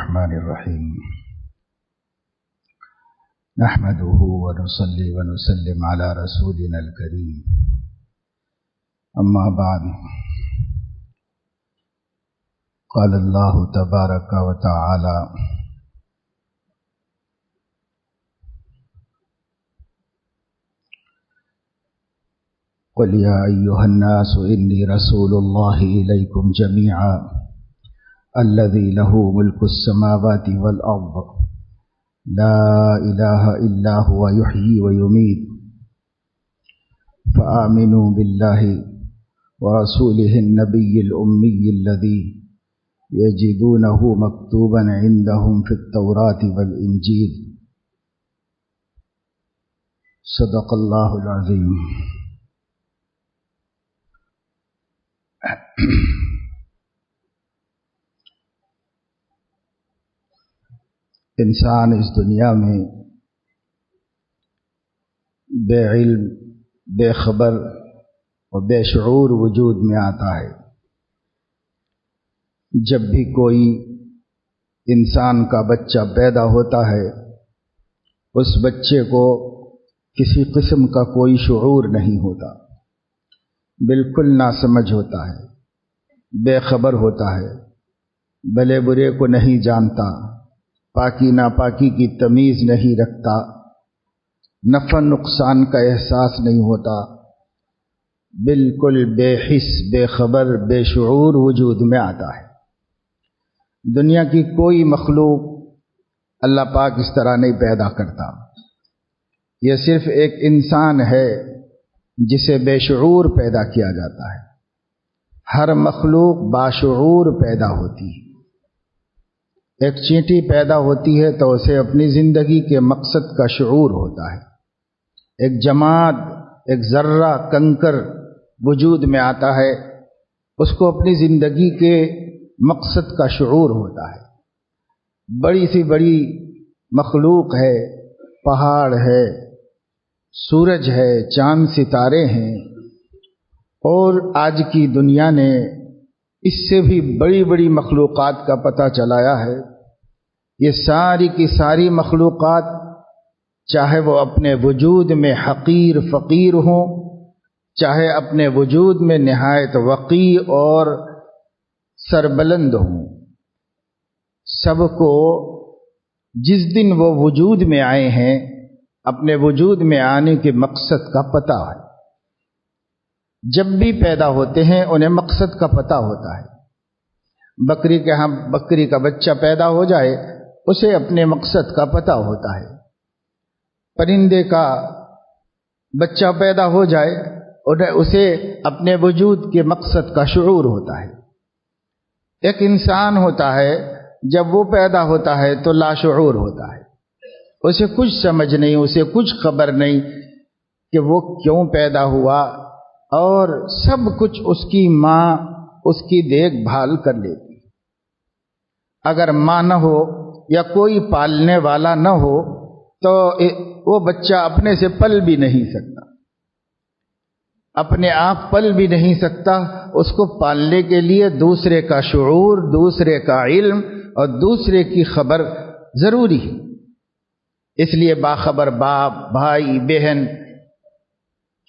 الرحمن الرحيم نحمده ونصلي ونسلم على رسولنا الكريم أما بعد قال الله تبارك وتعالى قل يا أيها الناس إني رسول الله إليكم جميعا الذي له ملك السماوات والأرض لا إله إلا هو يحيي ويميت فآمنوا بالله ورسوله النبي الأمي الذي يجدونه مكتوبا عندهم في التوراة والإنجيل صدق الله العظيم. انسان اس دنیا میں بے علم، بے خبر اور بے شعور وجود میں آتا ہے. جب بھی کوئی انسان کا بچہ پیدا ہوتا ہے اس بچے کو کسی قسم کا کوئی شعور نہیں ہوتا، بالکل ناسمجھ ہوتا ہے، بے خبر ہوتا ہے، بھلے برے کو نہیں جانتا، پاکی ناپاکی کی تمیز نہیں رکھتا، نفع نقصان کا احساس نہیں ہوتا، بالکل بے حس، بے خبر، بے شعور وجود میں آتا ہے. دنیا کی کوئی مخلوق اللہ پاک اس طرح نہیں پیدا کرتا. یہ صرف ایک انسان ہے جسے بے شعور پیدا کیا جاتا ہے. ہر مخلوق باشعور پیدا ہوتی ہے. ایک چینٹی پیدا ہوتی ہے تو اسے اپنی زندگی کے مقصد کا شعور ہوتا ہے. ایک جماد، ایک ذرہ، کنکر وجود میں آتا ہے، اس کو اپنی زندگی کے مقصد کا شعور ہوتا ہے. بڑی سی بڑی مخلوق ہے، پہاڑ ہے، سورج ہے، چاند ستارے ہیں، اور آج کی دنیا نے اس سے بھی بڑی بڑی مخلوقات کا پتہ چلایا ہے. یہ ساری کی ساری مخلوقات چاہے وہ اپنے وجود میں حقیر فقیر ہوں، چاہے اپنے وجود میں نہایت وقی اور سربلند ہوں، سب کو جس دن وہ وجود میں آئے ہیں اپنے وجود میں آنے کے مقصد کا پتہ ہے. جب بھی پیدا ہوتے ہیں انہیں مقصد کا پتہ ہوتا ہے. بکری کے ہاں بکری کا بچہ پیدا ہو جائے اسے اپنے مقصد کا پتہ ہوتا ہے. پرندے کا بچہ پیدا ہو جائے اسے اپنے وجود کے مقصد کا شعور ہوتا ہے. ایک انسان ہوتا ہے جب وہ پیدا ہوتا ہے تو لاشعور ہوتا ہے، اسے کچھ سمجھ نہیں، اسے کچھ خبر نہیں کہ وہ کیوں پیدا ہوا، اور سب کچھ اس کی ماں اس کی دیکھ بھال کر لیتی. اگر ماں نہ ہو یا کوئی پالنے والا نہ ہو تو وہ بچہ اپنے سے پل بھی نہیں سکتا، اپنے آپ پل بھی نہیں سکتا. اس کو پالنے کے لیے دوسرے کا شعور، دوسرے کا علم اور دوسرے کی خبر ضروری ہے. اس لیے باخبر باپ، بھائی، بہن،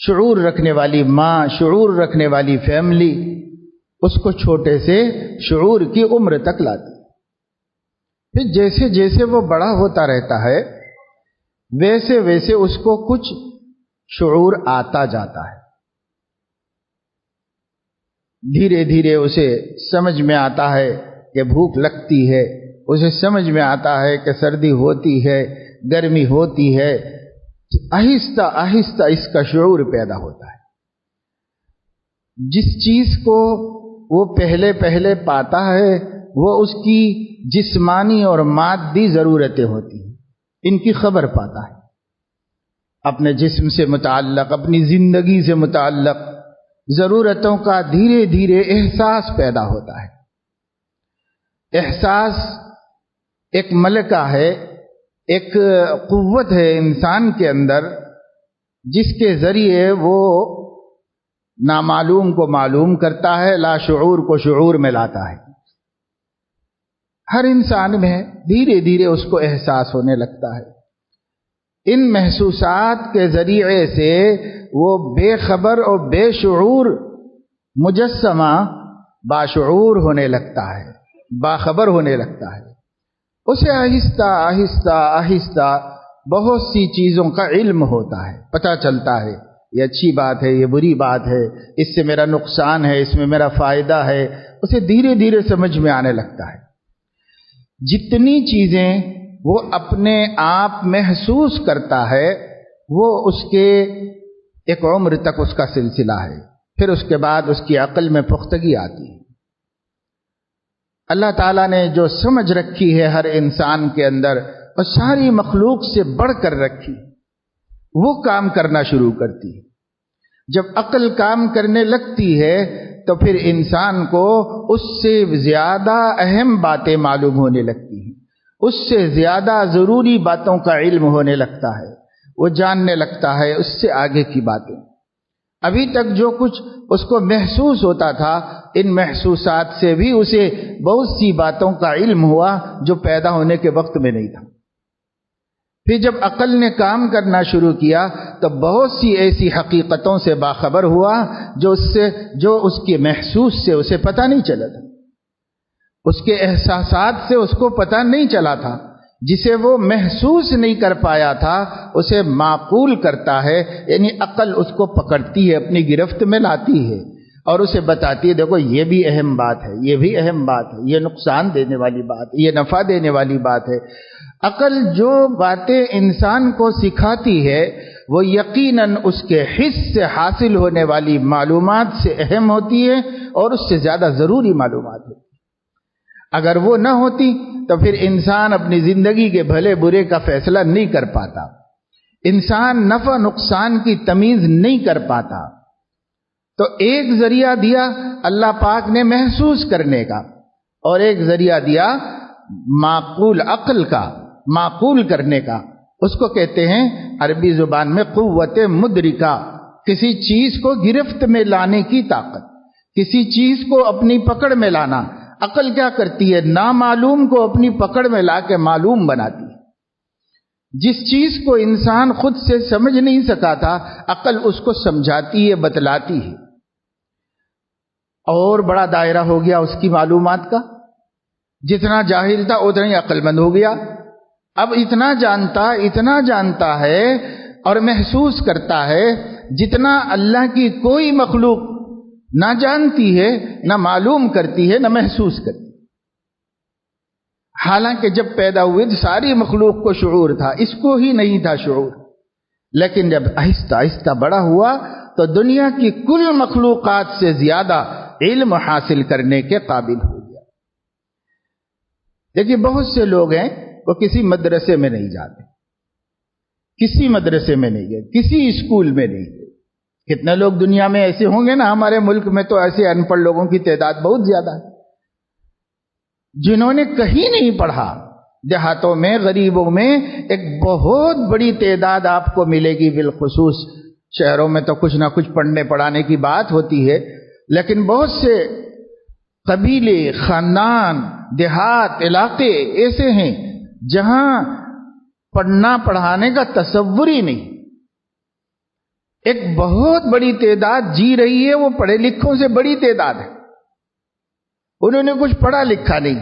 شعور رکھنے والی ماں، شعور رکھنے والی فیملی اس کو چھوٹے سے شعور کی عمر تک لاتی. پھر جیسے جیسے وہ بڑا ہوتا رہتا ہے ویسے ویسے اس کو کچھ شعور آتا جاتا ہے. دھیرے دھیرے اسے سمجھ میں آتا ہے کہ بھوک لگتی ہے، اسے سمجھ میں آتا ہے کہ سردی ہوتی ہے، گرمی ہوتی ہے. آہستہ آہستہ اس کا شعور پیدا ہوتا ہے. جس چیز کو وہ پہلے پہلے پاتا ہے وہ اس کی جسمانی اور مادی ضرورتیں ہوتی ہیں، ان کی خبر پاتا ہے. اپنے جسم سے متعلق، اپنی زندگی سے متعلق ضرورتوں کا دھیرے دھیرے احساس پیدا ہوتا ہے. احساس ایک ملکہ ہے، ایک قوت ہے انسان کے اندر جس کے ذریعے وہ نامعلوم کو معلوم کرتا ہے، لا شعور کو شعور میں لاتا ہے. ہر انسان میں دھیرے دھیرے اس کو احساس ہونے لگتا ہے. ان محسوسات کے ذریعے سے وہ بے خبر اور بے شعور مجسمہ باشعور ہونے لگتا ہے، باخبر ہونے لگتا ہے. اسے آہستہ آہستہ آہستہ بہت سی چیزوں کا علم ہوتا ہے، پتہ چلتا ہے یہ اچھی بات ہے، یہ بری بات ہے، اس سے میرا نقصان ہے، اس میں میرا فائدہ ہے. اسے دھیرے دھیرے سمجھ میں آنے لگتا ہے. جتنی چیزیں وہ اپنے آپ محسوس کرتا ہے وہ اس کے ایک عمر تک اس کا سلسلہ ہے، پھر اس کے بعد اس کی عقل میں پختگی آتی ہے. اللہ تعالیٰ نے جو سمجھ رکھی ہے ہر انسان کے اندر اور ساری مخلوق سے بڑھ کر رکھی، وہ کام کرنا شروع کرتی ہے. جب عقل کام کرنے لگتی ہے تو پھر انسان کو اس سے زیادہ اہم باتیں معلوم ہونے لگتی ہیں، اس سے زیادہ ضروری باتوں کا علم ہونے لگتا ہے، وہ جاننے لگتا ہے اس سے آگے کی باتیں. ابھی تک جو کچھ اس کو محسوس ہوتا تھا، ان محسوسات سے بھی اسے بہت سی باتوں کا علم ہوا جو پیدا ہونے کے وقت میں نہیں تھا. پھر جب عقل نے کام کرنا شروع کیا تو بہت سی ایسی حقیقتوں سے باخبر ہوا جو اس کے محسوس سے اسے پتہ نہیں چلا تھا، اس کے احساسات سے اس کو پتہ نہیں چلا تھا. جسے وہ محسوس نہیں کر پایا تھا اسے معقول کرتا ہے، یعنی عقل اس کو پکڑتی ہے، اپنی گرفت میں لاتی ہے اور اسے بتاتی ہے دیکھو یہ بھی اہم بات ہے، یہ بھی اہم بات ہے، یہ نقصان دینے والی بات ہے، یہ نفع دینے والی بات ہے. عقل جو باتیں انسان کو سکھاتی ہے وہ یقیناً اس کے حس سے حاصل ہونے والی معلومات سے اہم ہوتی ہے اور اس سے زیادہ ضروری معلومات ہوتی ہے. اگر وہ نہ ہوتی تو پھر انسان اپنی زندگی کے بھلے برے کا فیصلہ نہیں کر پاتا، انسان نفع نقصان کی تمیز نہیں کر پاتا. تو ایک ذریعہ دیا اللہ پاک نے محسوس کرنے کا اور ایک ذریعہ دیا معقول عقل کا، معقول کرنے کا. اس کو کہتے ہیں عربی زبان میں قوت مدرکہ، کسی چیز کو گرفت میں لانے کی طاقت، کسی چیز کو اپنی پکڑ میں لانا. عقل کیا کرتی ہے؟ نامعلوم کو اپنی پکڑ میں لا کے معلوم بناتی ہے. جس چیز کو انسان خود سے سمجھ نہیں سکا تھا عقل اس کو سمجھاتی ہے، بتلاتی ہے. اور بڑا دائرہ ہو گیا اس کی معلومات کا. جتنا جاہل تھا اتنا ہی عقل مند ہو گیا. اب اتنا جانتا ہے اور محسوس کرتا ہے جتنا اللہ کی کوئی مخلوق نہ جانتی ہے، نہ معلوم کرتی ہے، نہ محسوس کرتی. حالانکہ جب پیدا ہوئے تو ساری مخلوق کو شعور تھا، اس کو ہی نہیں تھا شعور. لیکن جب آہستہ آہستہ بڑا ہوا تو دنیا کی کل مخلوقات سے زیادہ علم حاصل کرنے کے قابل ہو گیا. دیکھیے بہت سے لوگ ہیں وہ کسی مدرسے میں نہیں جاتے، کسی مدرسے میں نہیں گئے، کسی اسکول میں نہیں گئے. کتنے لوگ دنیا میں ایسے ہوں گے نا، ہمارے ملک میں تو ایسے ان پڑھ لوگوں کی تعداد بہت زیادہ ہے جنہوں نے کہیں نہیں پڑھا. دیہاتوں میں، غریبوں میں ایک بہت بڑی تعداد آپ کو ملے گی. بالخصوص شہروں میں تو کچھ نہ کچھ پڑھنے پڑھانے کی بات ہوتی ہے، لیکن بہت سے قبیلے، خاندان، دیہات، علاقے ایسے ہیں جہاں پڑھنا پڑھانے کا تصور ہی نہیں. ایک بہت بڑی تعداد جی رہی ہے، وہ پڑھے لکھوں سے بڑی تعداد ہے، انہوں نے کچھ پڑھا لکھا نہیں،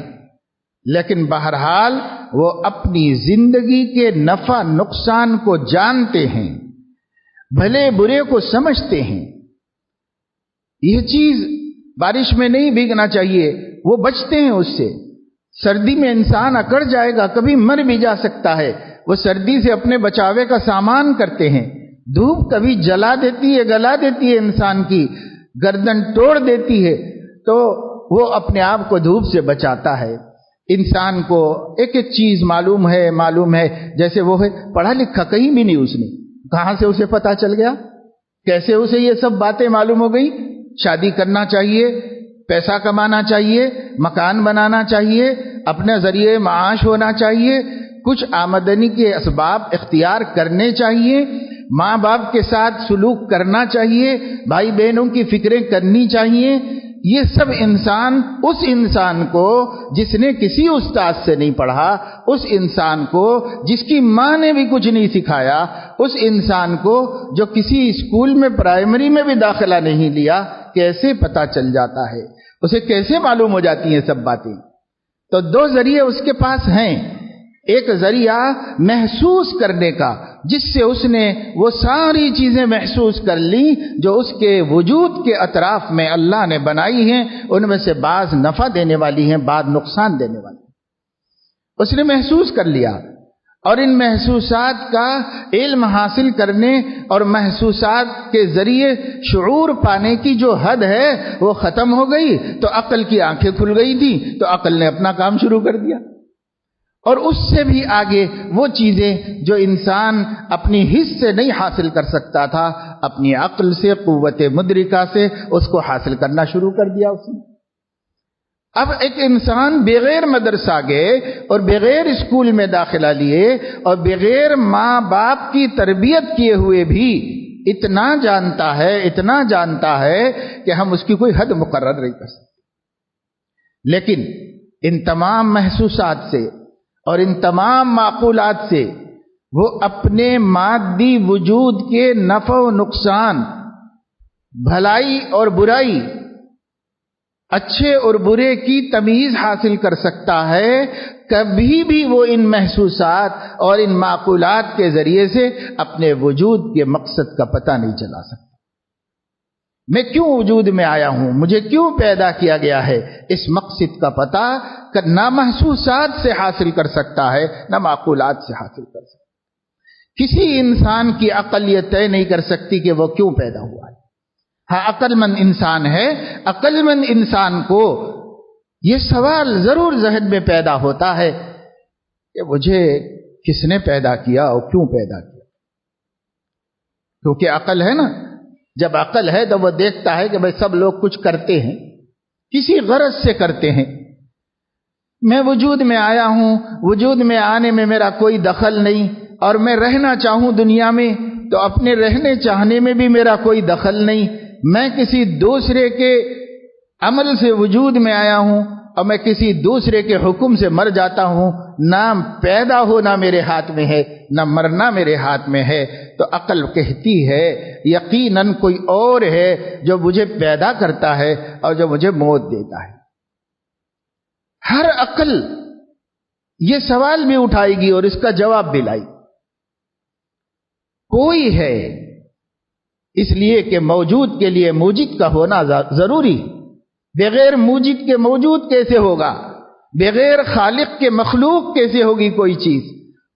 لیکن بہرحال وہ اپنی زندگی کے نفع نقصان کو جانتے ہیں، بھلے برے کو سمجھتے ہیں. یہ چیز بارش میں نہیں بھیگنا چاہیے، وہ بچتے ہیں اس سے. سردی میں انسان اکڑ جائے گا، کبھی مر بھی جا سکتا ہے، وہ سردی سے اپنے بچاوے کا سامان کرتے ہیں. دھوپ کبھی جلا دیتی ہے، گلا دیتی ہے، انسان کی گردن توڑ دیتی ہے، تو وہ اپنے آپ کو دھوپ سے بچاتا ہے. انسان کو ایک ایک چیز معلوم ہے. جیسے وہ ہے پڑھا لکھا کہیں بھی نہیں، اس نے کہاں سے اسے پتا چل گیا؟ کیسے اسے یہ سب باتیں معلوم ہو گئی؟ شادی کرنا چاہیے، پیسہ کمانا چاہیے، مکان بنانا چاہیے، اپنے ذریعے معاش ہونا چاہیے، کچھ آمدنی کے اسباب اختیار کرنے چاہیے، ماں باپ کے ساتھ سلوک کرنا چاہیے، بھائی بہنوں کی فکریں کرنی چاہیے. یہ سب انسان اس انسان کو جس نے کسی استاد سے نہیں پڑھا، اس انسان کو جس کی ماں نے بھی کچھ نہیں سکھایا، اس انسان کو جو کسی اسکول میں پرائمری میں بھی داخلہ نہیں لیا، کیسے پتہ چل جاتا ہے؟ اسے کیسے معلوم ہو جاتی ہیں سب باتیں؟ تو دو ذریعے اس کے پاس ہیں۔ ایک ذریعہ محسوس کرنے کا، جس سے اس نے وہ ساری چیزیں محسوس کر لی جو اس کے وجود کے اطراف میں اللہ نے بنائی ہیں، ان میں سے بعض نفع دینے والی ہیں، بعض نقصان دینے والی ہیں، اس نے محسوس کر لیا، اور ان محسوسات کا علم حاصل کرنے اور محسوسات کے ذریعے شعور پانے کی جو حد ہے وہ ختم ہو گئی، تو عقل کی آنکھیں کھل گئی تھی، تو عقل نے اپنا کام شروع کر دیا۔ اور اس سے بھی آگے وہ چیزیں جو انسان اپنی حس سے نہیں حاصل کر سکتا تھا، اپنی عقل سے، قوت مدرکہ سے اس کو حاصل کرنا شروع کر دیا اس نے۔ اب ایک انسان بغیر مدرسہ گئے اور بغیر اسکول میں داخلہ لیے اور بغیر ماں باپ کی تربیت کیے ہوئے بھی اتنا جانتا ہے کہ ہم اس کی کوئی حد مقرر نہیں کر سکتے۔ لیکن ان تمام محسوسات سے اور ان تمام معقولات سے وہ اپنے مادی وجود کے نفع و نقصان، بھلائی اور برائی، اچھے اور برے کی تمیز حاصل کر سکتا ہے۔ کبھی بھی وہ ان محسوسات اور ان معقولات کے ذریعے سے اپنے وجود کے مقصد کا پتہ نہیں چلا سکتا۔ میں کیوں وجود میں آیا ہوں، مجھے کیوں پیدا کیا گیا ہے، اس مقصد کا پتہ نہ محسوسات سے حاصل کر سکتا ہے، نہ معقولات سے حاصل کر سکتا ہے۔ کسی انسان کی عقل یہ طے نہیں کر سکتی کہ وہ کیوں پیدا ہوا ہے۔ ہاں، عقل مند انسان ہے، عقل مند انسان کو یہ سوال ضرور ذہن میں پیدا ہوتا ہے کہ مجھے کس نے پیدا کیا اور کیوں پیدا کیا؟ کیونکہ عقل ہے نا، جب عقل ہے تو وہ دیکھتا ہے کہ بھئی سب لوگ کچھ کرتے ہیں، کسی غرض سے کرتے ہیں۔ میں وجود میں آیا ہوں، وجود میں آنے میں میرا کوئی دخل نہیں، اور میں رہنا چاہوں دنیا میں تو اپنے رہنے چاہنے میں بھی میرا کوئی دخل نہیں۔ میں کسی دوسرے کے عمل سے وجود میں آیا ہوں اور میں کسی دوسرے کے حکم سے مر جاتا ہوں۔ نہ پیدا ہونا میرے ہاتھ میں ہے، نہ مرنا میرے ہاتھ میں ہے۔ تو عقل کہتی ہے یقیناً کوئی اور ہے جو مجھے پیدا کرتا ہے اور جو مجھے موت دیتا ہے۔ ہر عقل یہ سوال بھی اٹھائے گی اور اس کا جواب بھی لائے۔ کوئی ہے، اس لیے کہ موجود کے لیے موجد کا ہونا ضروری۔ بغیر موجد کے موجود کیسے ہوگا؟ بغیر خالق کے مخلوق کیسے ہوگی کوئی چیز؟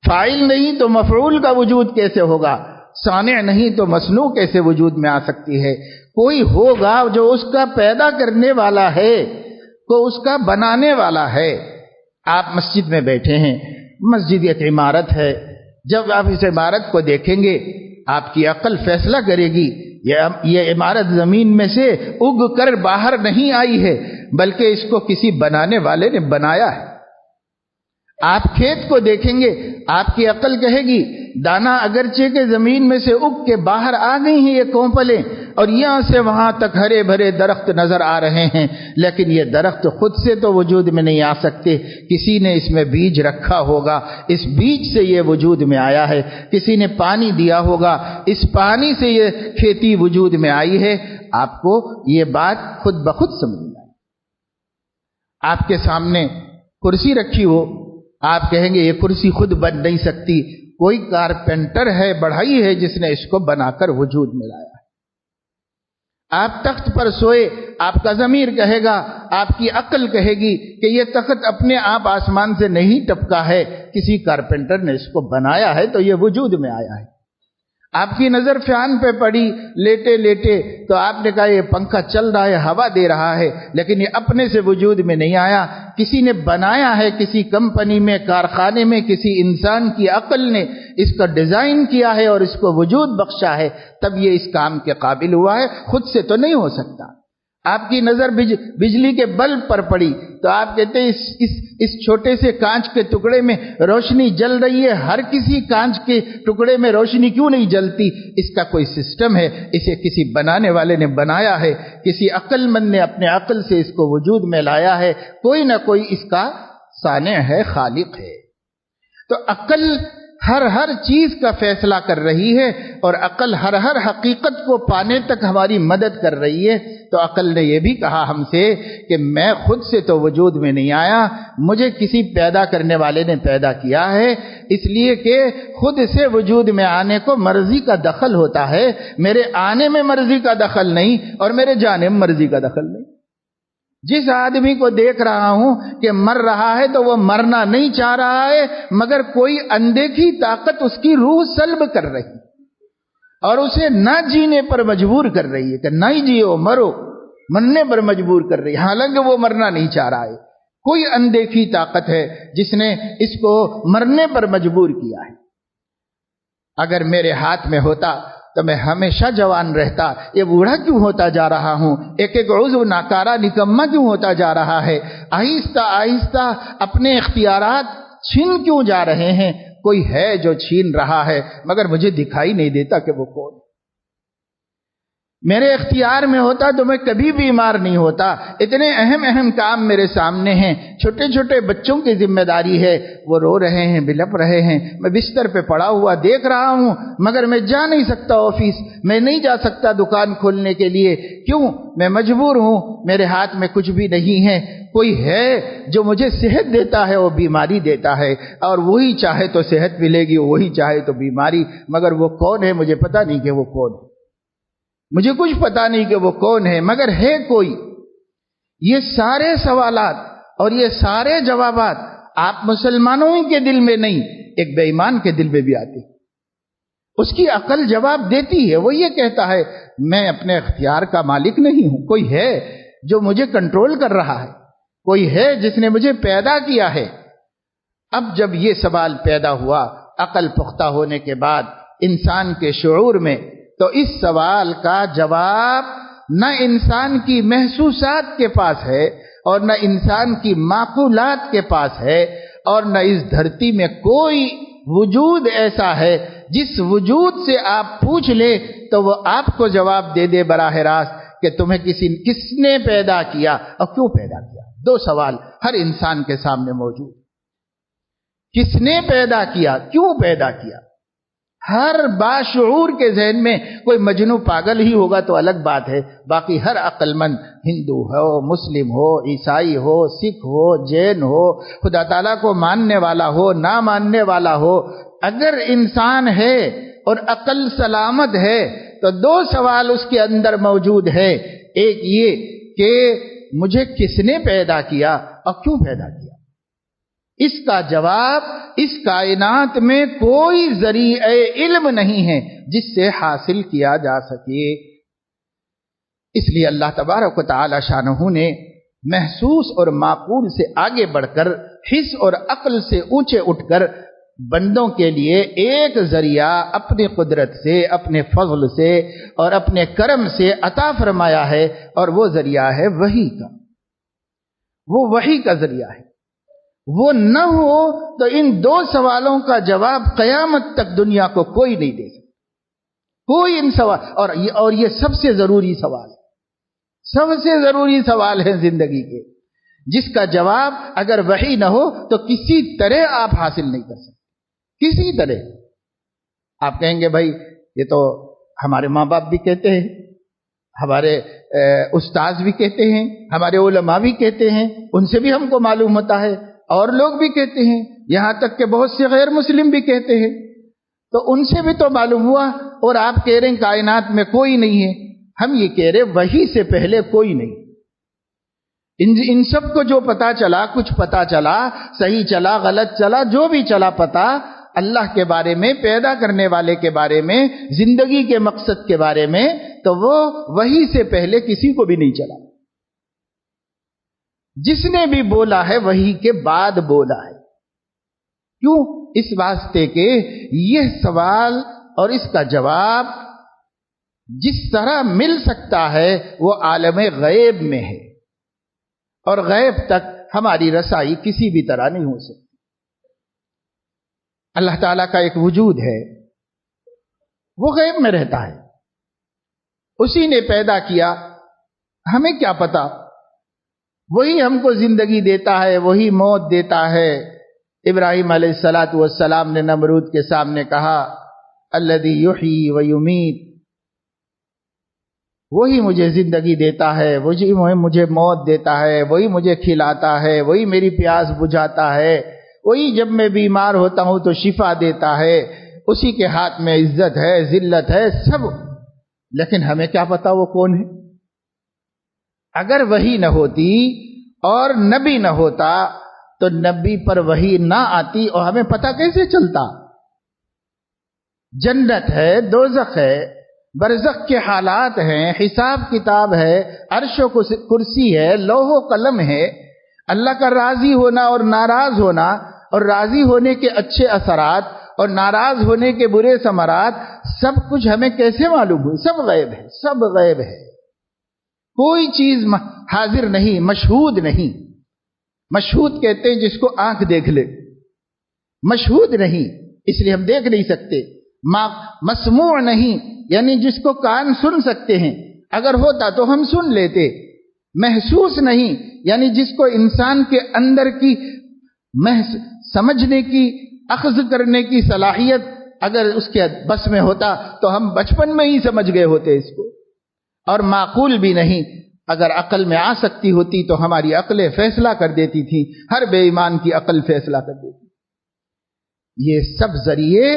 فاعل نہیں تو مفعول کا وجود کیسے ہوگا؟ صانع نہیں تو مصنوع کیسے وجود میں آ سکتی ہے؟ کوئی ہوگا جو اس کا پیدا کرنے والا ہے، کو اس کا بنانے والا ہے۔ آپ مسجد میں بیٹھے ہیں، مسجد ایک عمارت ہے، جب آپ اس عمارت کو دیکھیں گے آپ کی عقل فیصلہ کرے گی یہ عمارت زمین میں سے اگ کر باہر نہیں آئی ہے، بلکہ اس کو کسی بنانے والے نے بنایا ہے۔ آپ کھیت کو دیکھیں گے، آپ کی عقل کہے گی دانا اگرچہ کہ زمین میں سے اگ کے باہر آ گئی ہیں یہ کونپلیں، اور یہاں سے وہاں تک ہرے بھرے درخت نظر آ رہے ہیں، لیکن یہ درخت خود سے تو وجود میں نہیں آ سکتے، کسی نے اس میں بیج رکھا ہوگا، اس بیج سے یہ وجود میں آیا ہے، کسی نے پانی دیا ہوگا، اس پانی سے یہ کھیتی وجود میں آئی ہے۔ آپ کو یہ بات خود بخود سمجھ میں آئے۔ آپ کے سامنے کرسی رکھی ہو، آپ کہیں گے یہ کرسی خود بن نہیں سکتی، کوئی کارپینٹر ہے، بڑھئی ہے جس نے اس کو بنا کر وجود میں لایا ہے۔ آپ تخت پر سوئے، آپ کا ضمیر کہے گا، آپ کی عقل کہے گی کہ یہ تخت اپنے آپ آسمان سے نہیں ٹپکا ہے، کسی کارپینٹر نے اس کو بنایا ہے تو یہ وجود میں آیا ہے۔ آپ کی نظر فین پہ پڑی لیٹے لیٹے تو آپ نے کہا یہ پنکھا چل رہا ہے، ہوا دے رہا ہے، لیکن یہ اپنے سے وجود میں نہیں آیا، کسی نے بنایا ہے، کسی کمپنی میں، کارخانے میں، کسی انسان کی عقل نے اس کا ڈیزائن کیا ہے اور اس کو وجود بخشا ہے، تب یہ اس کام کے قابل ہوا ہے، خود سے تو نہیں ہو سکتا۔ آپ کی نظر بجلی کے بلب پر پڑی تو آپ کہتے ہیں اس چھوٹے سے کانچ کے ٹکڑے میں روشنی جل رہی ہے، ہر کسی کانچ کے ٹکڑے میں روشنی کیوں نہیں جلتی؟ اس کا کوئی سسٹم ہے، اسے کسی بنانے والے نے بنایا ہے، کسی عقل مند نے اپنے عقل سے اس کو وجود میں لایا ہے، کوئی نہ کوئی اس کا صانع ہے، خالق ہے۔ تو عقل ہر چیز کا فیصلہ کر رہی ہے، اور عقل ہر حقیقت کو پانے تک ہماری مدد کر رہی ہے۔ تو عقل نے یہ بھی کہا ہم سے کہ میں خود سے تو وجود میں نہیں آیا، مجھے کسی پیدا کرنے والے نے پیدا کیا ہے، اس لیے کہ خود سے وجود میں آنے کو مرضی کا دخل ہوتا ہے، میرے آنے میں مرضی کا دخل نہیں، اور میرے جانے میں مرضی کا دخل نہیں۔ جس آدمی کو دیکھ رہا ہوں کہ مر رہا ہے تو وہ مرنا نہیں چاہ رہا ہے، مگر کوئی اندیکھی طاقت اس کی روح سلب کر رہی اور اسے نہ جینے پر مجبور کر رہی ہے کہ نہیں جیو، مرو، مرنے پر مجبور کر رہی ہے، حالانکہ وہ مرنا نہیں چاہ رہا ہے۔ کوئی اندیکھی طاقت ہے جس نے اس کو مرنے پر مجبور کیا ہے۔ اگر میرے ہاتھ میں ہوتا تو میں ہمیشہ جوان رہتا، یہ بوڑھا کیوں ہوتا جا رہا ہوں، ایک عضو ناکارہ نکما کیوں ہوتا جا رہا ہے، آہستہ آہستہ اپنے اختیارات چھین کیوں جا رہے ہیں؟ کوئی ہے جو چھین رہا ہے، مگر مجھے دکھائی نہیں دیتا کہ وہ کون۔ میرے اختیار میں ہوتا تو میں کبھی بیمار نہیں ہوتا۔ اتنے اہم کام میرے سامنے ہیں، چھوٹے چھوٹے بچوں کی ذمہ داری ہے، وہ رو رہے ہیں، بلپ رہے ہیں، میں بستر پہ پڑا ہوا دیکھ رہا ہوں، مگر میں جا نہیں سکتا آفس، میں نہیں جا سکتا دکان کھولنے کے لیے۔ کیوں؟ میں مجبور ہوں، میرے ہاتھ میں کچھ بھی نہیں ہے۔ کوئی ہے جو مجھے صحت دیتا ہے، وہ بیماری دیتا ہے، اور وہی چاہے تو صحت ملے گی، وہی چاہے تو بیماری، مگر وہ کون ہے مجھے پتا نہیں کہ وہ کون ہے، مجھے کچھ پتا نہیں کہ وہ کون ہے، مگر ہے کوئی۔ یہ سارے سوالات اور یہ سارے جوابات آپ مسلمانوں کے دل میں نہیں، ایک بے ایمان کے دل میں بھی آتے۔ اس کی عقل جواب دیتی ہے، وہ یہ کہتا ہے میں اپنے اختیار کا مالک نہیں ہوں، کوئی ہے جو مجھے کنٹرول کر رہا ہے، کوئی ہے جس نے مجھے پیدا کیا ہے۔ اب جب یہ سوال پیدا ہوا عقل پختہ ہونے کے بعد انسان کے شعور میں، تو اس سوال کا جواب نہ انسان کی محسوسات کے پاس ہے، اور نہ انسان کی معقولات کے پاس ہے، اور نہ اس دھرتی میں کوئی وجود ایسا ہے جس وجود سے آپ پوچھ لے تو وہ آپ کو جواب دے دے براہ راست کہ تمہیں کس نے پیدا کیا اور کیوں پیدا کیا۔ دو سوال ہر انسان کے سامنے موجود، کس نے پیدا کیا، کیوں پیدا کیا۔ ہر باشعور کے ذہن میں کوئی مجنون پاگل ہی ہوگا تو الگ بات ہے، باقی ہر عقل مند، ہندو ہو، مسلم ہو، عیسائی ہو، سکھ ہو، جین ہو، خدا تعالیٰ کو ماننے والا ہو، نہ ماننے والا ہو، اگر انسان ہے اور عقل سلامت ہے تو دو سوال اس کے اندر موجود ہے۔ ایک یہ کہ مجھے کس نے پیدا کیا اور کیوں پیدا کیا۔ اس کا جواب اس کائنات میں کوئی ذریعہ علم نہیں ہے جس سے حاصل کیا جا سکے۔ اس لیے اللہ تبارک و تعالی شانہ نے محسوس اور معقول سے آگے بڑھ کر، حس اور عقل سے اونچے اٹھ کر بندوں کے لیے ایک ذریعہ اپنی قدرت سے، اپنے فضل سے اور اپنے کرم سے عطا فرمایا ہے، اور وہ ذریعہ ہے وحی کا۔ وہ وحی کا ذریعہ ہے، وہ نہ ہو تو ان دو سوالوں کا جواب قیامت تک دنیا کو کوئی نہیں دے سکتا۔ کوئی ان سوال اور یہ سب سے ضروری سوال، سب سے ضروری سوال ہے زندگی کے، جس کا جواب اگر وحی نہ ہو تو کسی طرح آپ حاصل نہیں کر سکتے، کسی طرح۔ آپ کہیں گے بھائی یہ تو ہمارے ماں باپ بھی کہتے ہیں، ہمارے استاذ بھی کہتے ہیں، ہمارے علماء بھی کہتے ہیں، ان سے بھی ہم کو معلوم ہوتا ہے، اور لوگ بھی کہتے ہیں، یہاں تک کہ بہت سے غیر مسلم بھی کہتے ہیں، تو ان سے بھی تو معلوم ہوا، اور آپ کہہ رہے ہیں کائنات میں کوئی نہیں ہے۔ ہم یہ کہہ رہے وحی سے پہلے کوئی نہیں۔ ان سب کو جو پتا چلا، کچھ پتا چلا، صحیح چلا، غلط چلا، جو بھی چلا پتا اللہ کے بارے میں، پیدا کرنے والے کے بارے میں، زندگی کے مقصد کے بارے میں، تو وہ وحی سے پہلے کسی کو بھی نہیں چلا۔ جس نے بھی بولا ہے وحی کے بعد بولا ہے۔ کیوں؟ اس واسطے کہ یہ سوال اور اس کا جواب جس طرح مل سکتا ہے وہ عالم غیب میں ہے، اور غیب تک ہماری رسائی کسی بھی طرح نہیں ہو سکتی۔ اللہ تعالیٰ کا ایک وجود ہے، وہ غیب میں رہتا ہے، اسی نے پیدا کیا، ہمیں کیا پتا؟ وہی ہم کو زندگی دیتا ہے، وہی موت دیتا ہے۔ ابراہیم علیہ السلام نے نمرود کے سامنے کہا الذی یحیی و یمیت، وہی مجھے زندگی دیتا ہے، وہی مجھے موت دیتا ہے، وہی مجھے کھلاتا ہے، وہی میری پیاس بجھاتا ہے، وہی جب میں بیمار ہوتا ہوں تو شفا دیتا ہے، اسی کے ہاتھ میں عزت ہے، ذلت ہے، سب۔ لیکن ہمیں کیا پتا وہ کون ہے؟ اگر وحی نہ ہوتی اور نبی نہ ہوتا تو نبی پر وحی نہ آتی اور ہمیں پتہ کیسے چلتا؟ جنت ہے، دوزخ ہے، برزخ کے حالات ہیں، حساب کتاب ہے، عرش و کرسی ہے، لوح و قلم ہے، اللہ کا راضی ہونا اور ناراض ہونا، اور راضی ہونے کے اچھے اثرات اور ناراض ہونے کے برے ثمرات، سب کچھ ہمیں کیسے معلوم ہوئی؟ سب غیب ہے، سب غیب ہے، کوئی چیز حاضر نہیں، مشہود نہیں۔ مشہود کہتے ہیں جس کو آنکھ دیکھ لے، مشہود نہیں، اس لیے ہم دیکھ نہیں سکتے۔ مسموع نہیں، یعنی جس کو کان سن سکتے ہیں، اگر ہوتا تو ہم سن لیتے۔ محسوس نہیں، یعنی جس کو انسان کے اندر کی سمجھنے کی، اخذ کرنے کی صلاحیت اگر اس کے بس میں ہوتا تو ہم بچپن میں ہی سمجھ گئے ہوتے اس کو۔ اور معقول بھی نہیں، اگر عقل میں آ سکتی ہوتی تو ہماری عقلیں فیصلہ کر دیتی تھی، ہر بے ایمان کی عقل فیصلہ کر دیتی۔ یہ سب ذریعے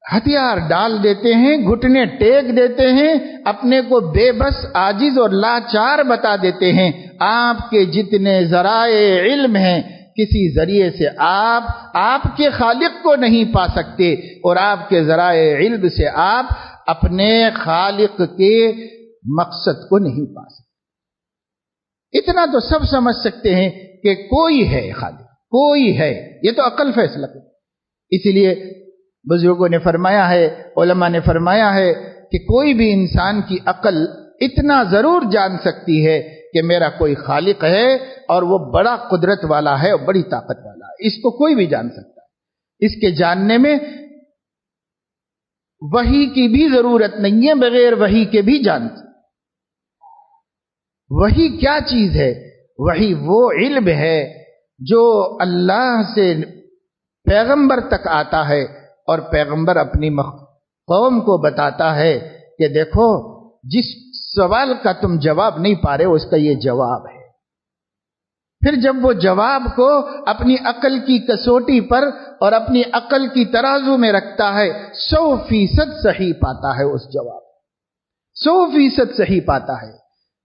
ہتھیار ڈال دیتے ہیں، گھٹنے ٹیک دیتے ہیں، اپنے کو بے بس، عاجز اور لاچار بتا دیتے ہیں۔ آپ کے جتنے ذرائع علم ہیں، کسی ذریعے سے آپ کے خالق کو نہیں پا سکتے، اور آپ کے ذرائع علم سے آپ اپنے خالق کے مقصد کو نہیں پا سکتے۔ اتنا تو سب سمجھ سکتے ہیں کہ کوئی ہے خالق، کوئی ہے، یہ تو عقل فیصلہ کرے۔ اسی لیے بزرگوں نے فرمایا ہے، علماء نے فرمایا ہے کہ کوئی بھی انسان کی عقل اتنا ضرور جان سکتی ہے کہ میرا کوئی خالق ہے اور وہ بڑا قدرت والا ہے اور بڑی طاقت والا ہے، اس کو کوئی بھی جان سکتا ہے۔ اس کے جاننے میں وحی کی بھی ضرورت نہیں ہے، بغیر وحی کے بھی جانتے۔ وحی کیا چیز ہے؟ وحی وہ علم ہے جو اللہ سے پیغمبر تک آتا ہے، اور پیغمبر اپنی قوم کو بتاتا ہے کہ دیکھو جس سوال کا تم جواب نہیں پا رہے ہو، اس کا یہ جواب ہے۔ پھر جب وہ جواب کو اپنی عقل کی کسوٹی پر اور اپنی عقل کی ترازو میں رکھتا ہے، 100% صحیح پاتا ہے، اس جواب 100% صحیح پاتا ہے۔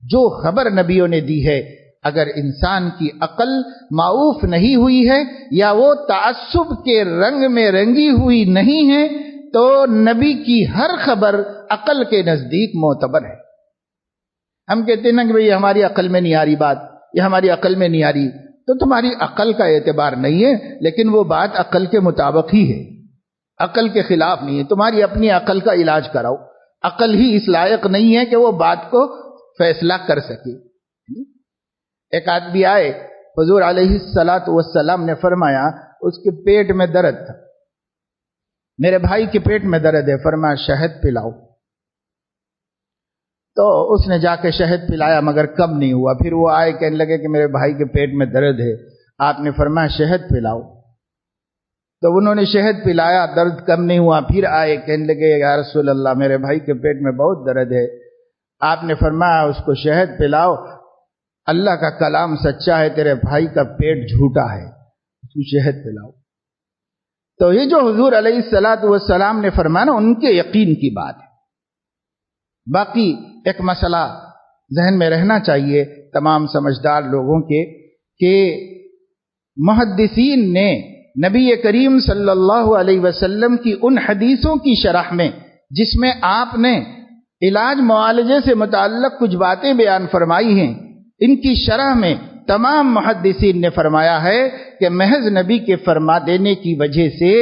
جو خبر نبیوں نے دی ہے، اگر انسان کی عقل معوف نہیں ہوئی ہے یا وہ تعصب کے رنگ میں رنگی ہوئی نہیں ہے تو نبی کی ہر خبر عقل کے نزدیک معتبر ہے۔ ہم کہتے ہیں نا کہ بھئی ہماری عقل میں نہیں آ رہی بات، یہ ہماری عقل میں نہیں آ رہی، تو تمہاری عقل کا اعتبار نہیں ہے، لیکن وہ بات عقل کے مطابق ہی ہے، عقل کے خلاف نہیں ہے۔ تمہاری اپنی عقل کا علاج کراؤ، عقل ہی اس لائق نہیں ہے کہ وہ بات کو فیصلہ کر سکے۔ ایک آدمی آئے، حضور علیہ السلام نے فرمایا اس کے پیٹ میں درد تھا، میرے بھائی کے پیٹ میں درد ہے، فرمایا شہد پلاؤ۔ تو اس نے جا کے شہد پلایا مگر کم نہیں ہوا۔ پھر وہ آئے، کہنے لگے کہ میرے بھائی کے پیٹ میں درد ہے، آپ نے فرمایا شہد پلاؤ۔ تو انہوں نے شہد پلایا، درد کم نہیں ہوا۔ پھر آئے، کہنے لگے یا رسول اللہ میرے بھائی کے پیٹ میں بہت درد ہے، آپ نے فرمایا اس کو شہد پلاؤ، اللہ کا کلام سچا ہے، تیرے بھائی کا پیٹ جھوٹا ہے، اس کو شہد پلاؤ۔ تو یہ جو حضور علیہ السلام نے فرمایا نا، ان کے یقین کی بات ہے۔ باقی ایک مسئلہ ذہن میں رہنا چاہیے تمام سمجھدار لوگوں کے کہ محدثین نے نبی کریم صلی اللہ علیہ وسلم کی ان حدیثوں کی شرح میں جس میں آپ نے علاج معالجے سے متعلق کچھ باتیں بیان فرمائی ہیں، ان کی شرح میں تمام محدثین نے فرمایا ہے کہ محض نبی کے فرما دینے کی وجہ سے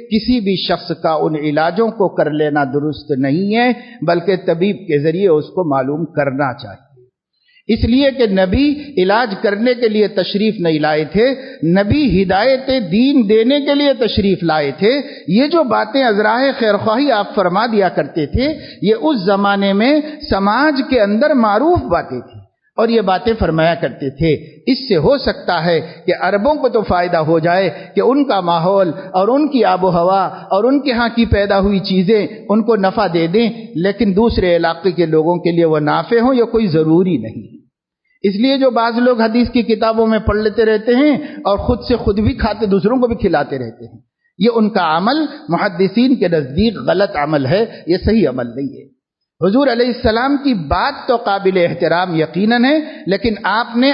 کسی بھی شخص کا ان علاجوں کو کر لینا درست نہیں ہے، بلکہ طبیب کے ذریعے اس کو معلوم کرنا چاہیے۔ اس لیے کہ نبی علاج کرنے کے لیے تشریف نہیں لائے تھے، نبی ہدایت دین دینے کے لیے تشریف لائے تھے۔ یہ جو باتیں ازراہ خیرخواہی آپ فرما دیا کرتے تھے، یہ اس زمانے میں سماج کے اندر معروف باتیں تھیں، اور یہ باتیں فرمایا کرتے تھے۔ اس سے ہو سکتا ہے کہ عربوں کو تو فائدہ ہو جائے کہ ان کا ماحول اور ان کی آب و ہوا اور ان کے ہاں کی پیدا ہوئی چیزیں ان کو نفع دے دیں، لیکن دوسرے علاقے کے لوگوں کے لیے وہ نافع ہوں، یہ کوئی ضروری نہیں۔ اس لیے جو بعض لوگ حدیث کی کتابوں میں پڑھ لیتے رہتے ہیں اور خود سے خود بھی کھاتے دوسروں کو بھی کھلاتے رہتے ہیں، یہ ان کا عمل محدثین کے نزدیک غلط عمل ہے، یہ صحیح عمل نہیں ہے۔ حضور علیہ السلام کی بات تو قابل احترام یقیناً ہے، لیکن آپ نے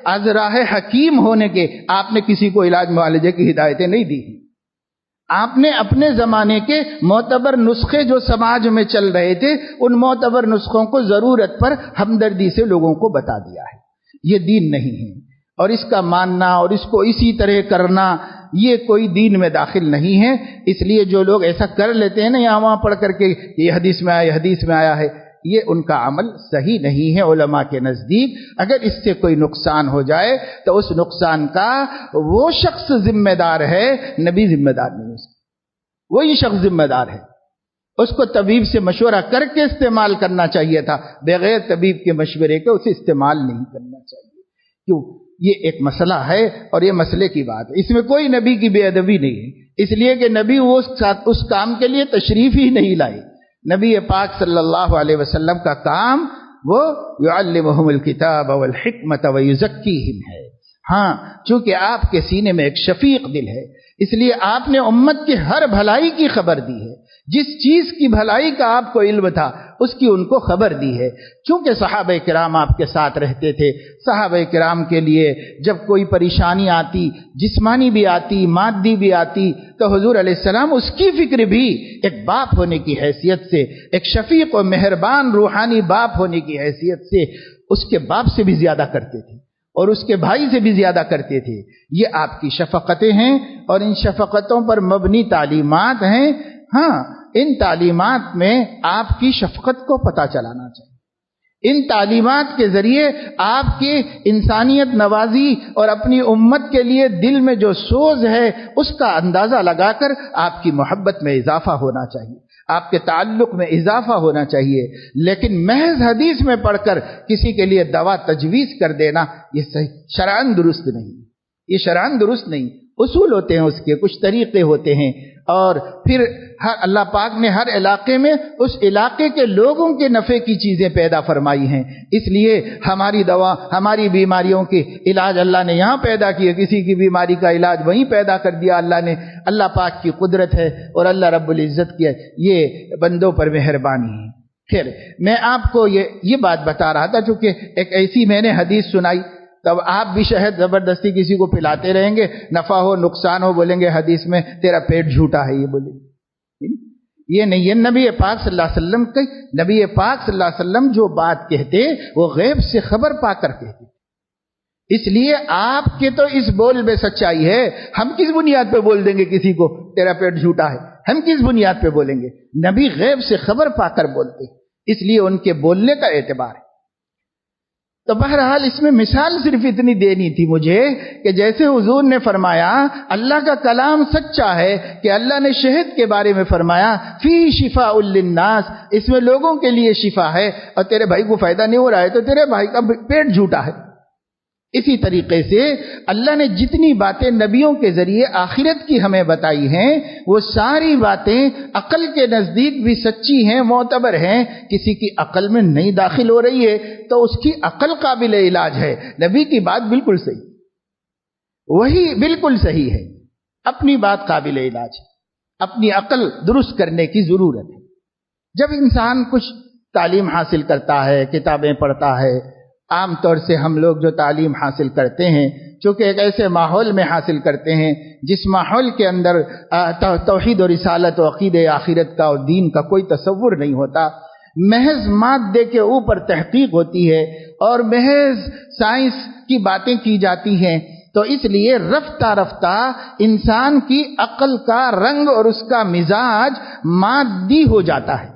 ازراہ حکیم ہونے کے آپ نے کسی کو علاج معالجے کی ہدایتیں نہیں دی ہیں۔ آپ نے اپنے زمانے کے معتبر نسخے جو سماج میں چل رہے تھے، ان معتبر نسخوں کو ضرورت پر ہمدردی سے لوگوں کو بتا دیا ہے۔ یہ دین نہیں ہے، اور اس کا ماننا اور اس کو اسی طرح کرنا یہ کوئی دین میں داخل نہیں ہے۔ اس لیے جو لوگ ایسا کر لیتے ہیں نا یہاں وہاں پڑھ کر کے یہ حدیث میں آیا، یہ حدیث میں آیا ہے، یہ ان کا عمل صحیح نہیں ہے علماء کے نزدیک۔ اگر اس سے کوئی نقصان ہو جائے تو اس نقصان کا وہ شخص ذمہ دار ہے، نبی ذمہ دار نہیں ہے، وہی شخص ذمہ دار ہے۔ اس کو طبیب سے مشورہ کر کے استعمال کرنا چاہیے تھا، بغیر طبیب کے مشورے کے اسے استعمال نہیں کرنا چاہیے۔ کیوں؟ یہ ایک مسئلہ ہے اور یہ مسئلے کی بات ہے، اس میں کوئی نبی کی بے ادبی نہیں ہے، اس لیے کہ نبی وہ اس کام کے لیے تشریف ہی نہیں لائے۔ نبی پاک صلی اللہ علیہ وسلم کا کام وہ یعلمہم الکتاب والحکمت ویزکیہم ہے۔ ہاں، چونکہ آپ کے سینے میں ایک شفیق دل ہے، اس لیے آپ نے امت کی ہر بھلائی کی خبر دی ہے۔ جس چیز کی بھلائی کا آپ کو علم تھا اس کی ان کو خبر دی ہے۔ چونکہ صحابہ کرام آپ کے ساتھ رہتے تھے، صحابہ کرام کے لیے جب کوئی پریشانی آتی، جسمانی بھی آتی، مادی بھی آتی، تو حضور علیہ السلام اس کی فکر بھی ایک باپ ہونے کی حیثیت سے، ایک شفیق و مہربان روحانی باپ ہونے کی حیثیت سے اس کے باپ سے بھی زیادہ کرتے تھے اور اس کے بھائی سے بھی زیادہ کرتے تھے۔ یہ آپ کی شفقتیں ہیں اور ان شفقتوں پر مبنی تعلیمات ہیں۔ ہاں، ان تعلیمات میں آپ کی شفقت کو پتہ چلانا چاہیے۔ ان تعلیمات کے ذریعے آپ کی انسانیت نوازی اور اپنی امت کے لیے دل میں جو سوز ہے اس کا اندازہ لگا کر آپ کی محبت میں اضافہ ہونا چاہیے، آپ کے تعلق میں اضافہ ہونا چاہیے۔ لیکن محض حدیث میں پڑھ کر کسی کے لیے دوا تجویز کر دینا یہ شرعاً درست نہیں، یہ شرعاً درست نہیں۔ اصول ہوتے ہیں، اس کے کچھ طریقے ہوتے ہیں، اور پھر اللہ پاک نے ہر علاقے میں اس علاقے کے لوگوں کے نفع کی چیزیں پیدا فرمائی ہیں۔ اس لیے ہماری دوا، ہماری بیماریوں کے علاج اللہ نے یہاں پیدا کیے، کسی کی بیماری کا علاج وہیں پیدا کر دیا اللہ نے۔ اللہ پاک کی قدرت ہے اور اللہ رب العزت کی یہ بندوں پر مہربانی ہے۔ خیر، میں آپ کو یہ بات بتا رہا تھا، چونکہ ایک ایسی میں نے حدیث سنائی، تب آپ بھی شہد زبردستی کسی کو پلاتے رہیں گے، نفع ہو نقصان ہو، بولیں گے حدیث میں تیرا پیٹ جھوٹا ہے، یہ بولیں گے۔ یہ نہیں ہے نبی پاک صلی اللہ علیہ وسلم کی، نبی پاک صلی اللہ علیہ وسلم جو بات کہتے وہ غیب سے خبر پا کر کہتے، اس لیے آپ کے تو اس بول میں سچائی ہے۔ ہم کس بنیاد پہ بول دیں گے کسی کو تیرا پیٹ جھوٹا ہے؟ ہم کس بنیاد پہ بولیں گے؟ نبی غیب سے خبر پا کر بولتے، اس لیے ان کے بولنے کا اعتبار ہے۔ تو بہرحال اس میں مثال صرف اتنی دینی تھی مجھے کہ جیسے حضور نے فرمایا اللہ کا کلام سچا ہے کہ اللہ نے شہد کے بارے میں فرمایا فی شفاء للناس، اس میں لوگوں کے لیے شفا ہے، اور تیرے بھائی کو فائدہ نہیں ہو رہا ہے تو تیرے بھائی کا پیٹ جھوٹا ہے۔ اسی طریقے سے اللہ نے جتنی باتیں نبیوں کے ذریعے آخرت کی ہمیں بتائی ہیں وہ ساری باتیں عقل کے نزدیک بھی سچی ہیں، معتبر ہیں۔ کسی کی عقل میں نہیں داخل ہو رہی ہے تو اس کی عقل قابل علاج ہے۔ نبی کی بات بالکل صحیح، وہی بالکل صحیح ہے، اپنی بات قابل علاج ہے، اپنی عقل درست کرنے کی ضرورت ہے۔ جب انسان کچھ تعلیم حاصل کرتا ہے، کتابیں پڑھتا ہے، عام طور سے ہم لوگ جو تعلیم حاصل کرتے ہیں چونکہ ایک ایسے ماحول میں حاصل کرتے ہیں جس ماحول کے اندر توحید و رسالت و عقیدہ آخرت کا اور دین کا کوئی تصور نہیں ہوتا، محض مادے کے اوپر تحقیق ہوتی ہے اور محض سائنس کی باتیں کی جاتی ہیں، تو اس لیے رفتہ رفتہ انسان کی عقل کا رنگ اور اس کا مزاج مادی ہو جاتا ہے،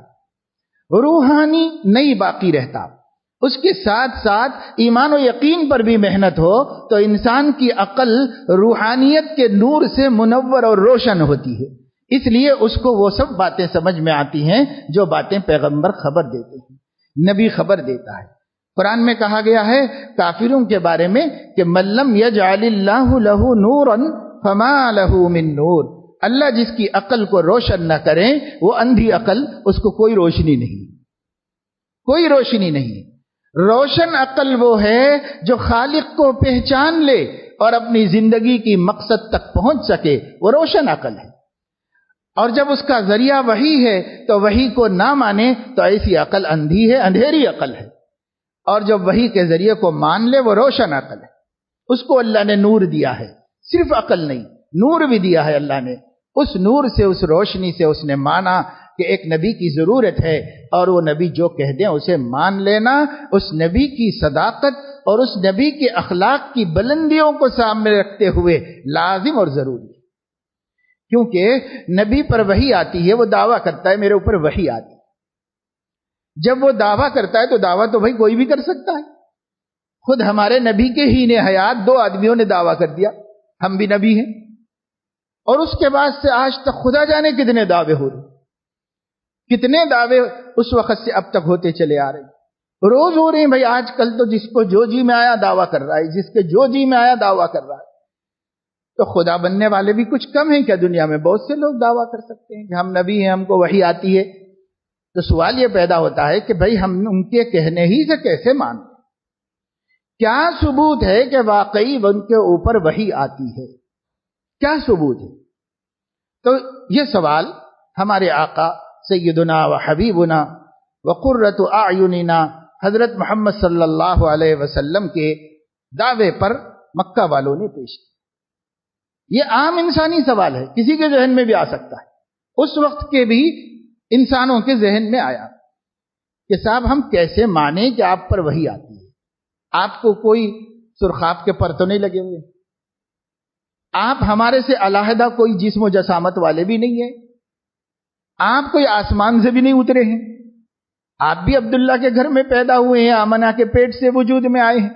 روحانی نہیں باقی رہتا۔ اس کے ساتھ ساتھ ایمان و یقین پر بھی محنت ہو تو انسان کی عقل روحانیت کے نور سے منور اور روشن ہوتی ہے، اس لیے اس کو وہ سب باتیں سمجھ میں آتی ہیں جو باتیں پیغمبر خبر دیتے ہیں، نبی خبر دیتا ہے۔ قرآن میں کہا گیا ہے کافروں کے بارے میں کہ مَلَّمْ يَجْعَلِ اللَّهُ لَهُ نُورًا فَمَا لَهُ مِن نُور، اللہ جس کی عقل کو روشن نہ کرے وہ اندھی عقل، اس کو کوئی روشنی نہیں، کوئی روشنی نہیں۔ روشن عقل وہ ہے جو خالق کو پہچان لے اور اپنی زندگی کی مقصد تک پہنچ سکے، وہ روشن عقل ہے۔ اور جب اس کا ذریعہ وحی ہے تو وحی کو نہ مانے تو ایسی عقل اندھی ہے، اندھیری عقل ہے۔ اور جب وحی کے ذریعے کو مان لے وہ روشن عقل ہے، اس کو اللہ نے نور دیا ہے، صرف عقل نہیں نور بھی دیا ہے اللہ نے۔ اس نور سے، اس روشنی سے اس نے مانا کہ ایک نبی کی ضرورت ہے اور وہ نبی جو کہہ دیں اسے مان لینا، اس نبی کی صداقت اور اس نبی کے اخلاق کی بلندیوں کو سامنے رکھتے ہوئے لازم اور ضروری ہے۔ کیونکہ نبی پر وحی آتی ہے، وہ دعویٰ کرتا ہے میرے اوپر وحی آتی ہے۔ جب وہ دعویٰ کرتا ہے تو دعویٰ تو بھائی کوئی بھی کر سکتا ہے، خود ہمارے نبی کے ہی نے حیات 2 آدمیوں نے دعویٰ کر دیا ہم بھی نبی ہیں، اور اس کے بعد سے آج تک خدا جانے کتنے دعوے ہو رہے، کتنے دعوے اس وقت سے اب تک ہوتے چلے آ رہے ہیں، روز ہو رہے ہیں بھائی۔ آج کل تو جس کو جو جی میں آیا دعویٰ کر رہا ہے، جس کے جو جی میں آیا دعویٰ کر رہا ہے، تو خدا بننے والے بھی کچھ کم ہیں کیا؟ دنیا میں بہت سے لوگ دعویٰ کر سکتے ہیں کہ ہم نبی ہیں، ہم کو وحی آتی ہے۔ تو سوال یہ پیدا ہوتا ہے کہ بھائی ہم ان کے کہنے ہی سے کیسے مانیں؟ کیا ثبوت ہے کہ واقعی ان کے اوپر وحی آتی ہے؟ کیا ثبوت ہے؟ تو یہ سوال ہمارے آقا سیدنا و حبیبنا و قرۃ اعیننا حضرت محمد صلی اللہ علیہ وسلم کے دعوے پر مکہ والوں نے پیش کیا۔ یہ عام انسانی سوال ہے، کسی کے ذہن میں بھی آ سکتا ہے۔ اس وقت کے بھی انسانوں کے ذہن میں آیا کہ صاحب ہم کیسے مانیں کہ آپ پر وحی آتی ہے؟ آپ کو کوئی سرخاب کے پر تو نہیں لگے ہوئے، آپ ہمارے سے علیحدہ کوئی جسم و جسامت والے بھی نہیں ہیں، آپ کوئی آسمان سے بھی نہیں اترے ہیں، آپ بھی عبداللہ کے گھر میں پیدا ہوئے ہیں، آمنہ کے پیٹ سے وجود میں آئے ہیں،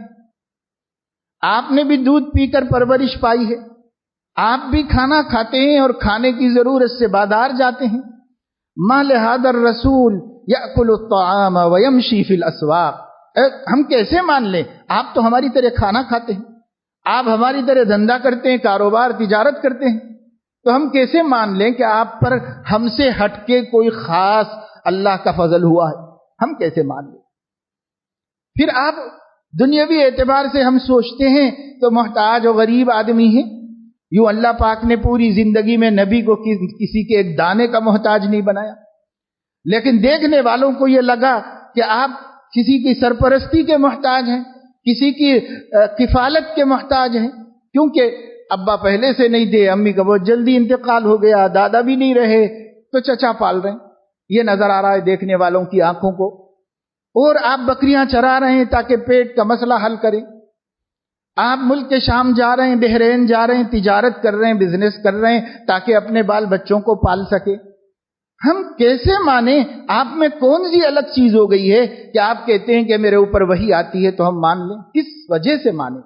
آپ نے بھی دودھ پی کر پرورش پائی ہے، آپ بھی کھانا کھاتے ہیں اور کھانے کی ضرورت سے بازار جاتے ہیں۔ ما لہذا الرسول یأکل الطعام ویمشی فی الاسواق، ہم کیسے مان لیں؟ آپ تو ہماری طرح کھانا کھاتے ہیں، آپ ہماری طرح دھندا کرتے ہیں، کاروبار تجارت کرتے ہیں، تو ہم کیسے مان لیں کہ آپ پر ہم سے ہٹ کے کوئی خاص اللہ کا فضل ہوا ہے؟ ہم کیسے مان لیں؟ پھر آپ دنیاوی اعتبار سے ہم سوچتے ہیں تو محتاج و غریب آدمی ہیں، یوں اللہ پاک نے پوری زندگی میں نبی کو کسی کے ایک دانے کا محتاج نہیں بنایا، لیکن دیکھنے والوں کو یہ لگا کہ آپ کسی کی سرپرستی کے محتاج ہیں، کسی کی کفالت کے محتاج ہیں، کیونکہ ابا پہلے سے نہیں تھے، امی کا بہت جلدی انتقال ہو گیا، دادا بھی نہیں رہے، تو چچا پال رہے ہیں، یہ نظر آ رہا ہے دیکھنے والوں کی آنکھوں کو، اور آپ بکریاں چرا رہے ہیں تاکہ پیٹ کا مسئلہ حل کریں، آپ ملک کے شام جا رہے ہیں، بحرین جا رہے ہیں، تجارت کر رہے ہیں، بزنس کر رہے ہیں تاکہ اپنے بال بچوں کو پال سکے۔ ہم کیسے مانیں؟ آپ میں کون سی الگ چیز ہو گئی ہے کہ آپ کہتے ہیں کہ میرے اوپر وحی آتی ہے تو ہم مان لیں؟ کس وجہ سے مانیں؟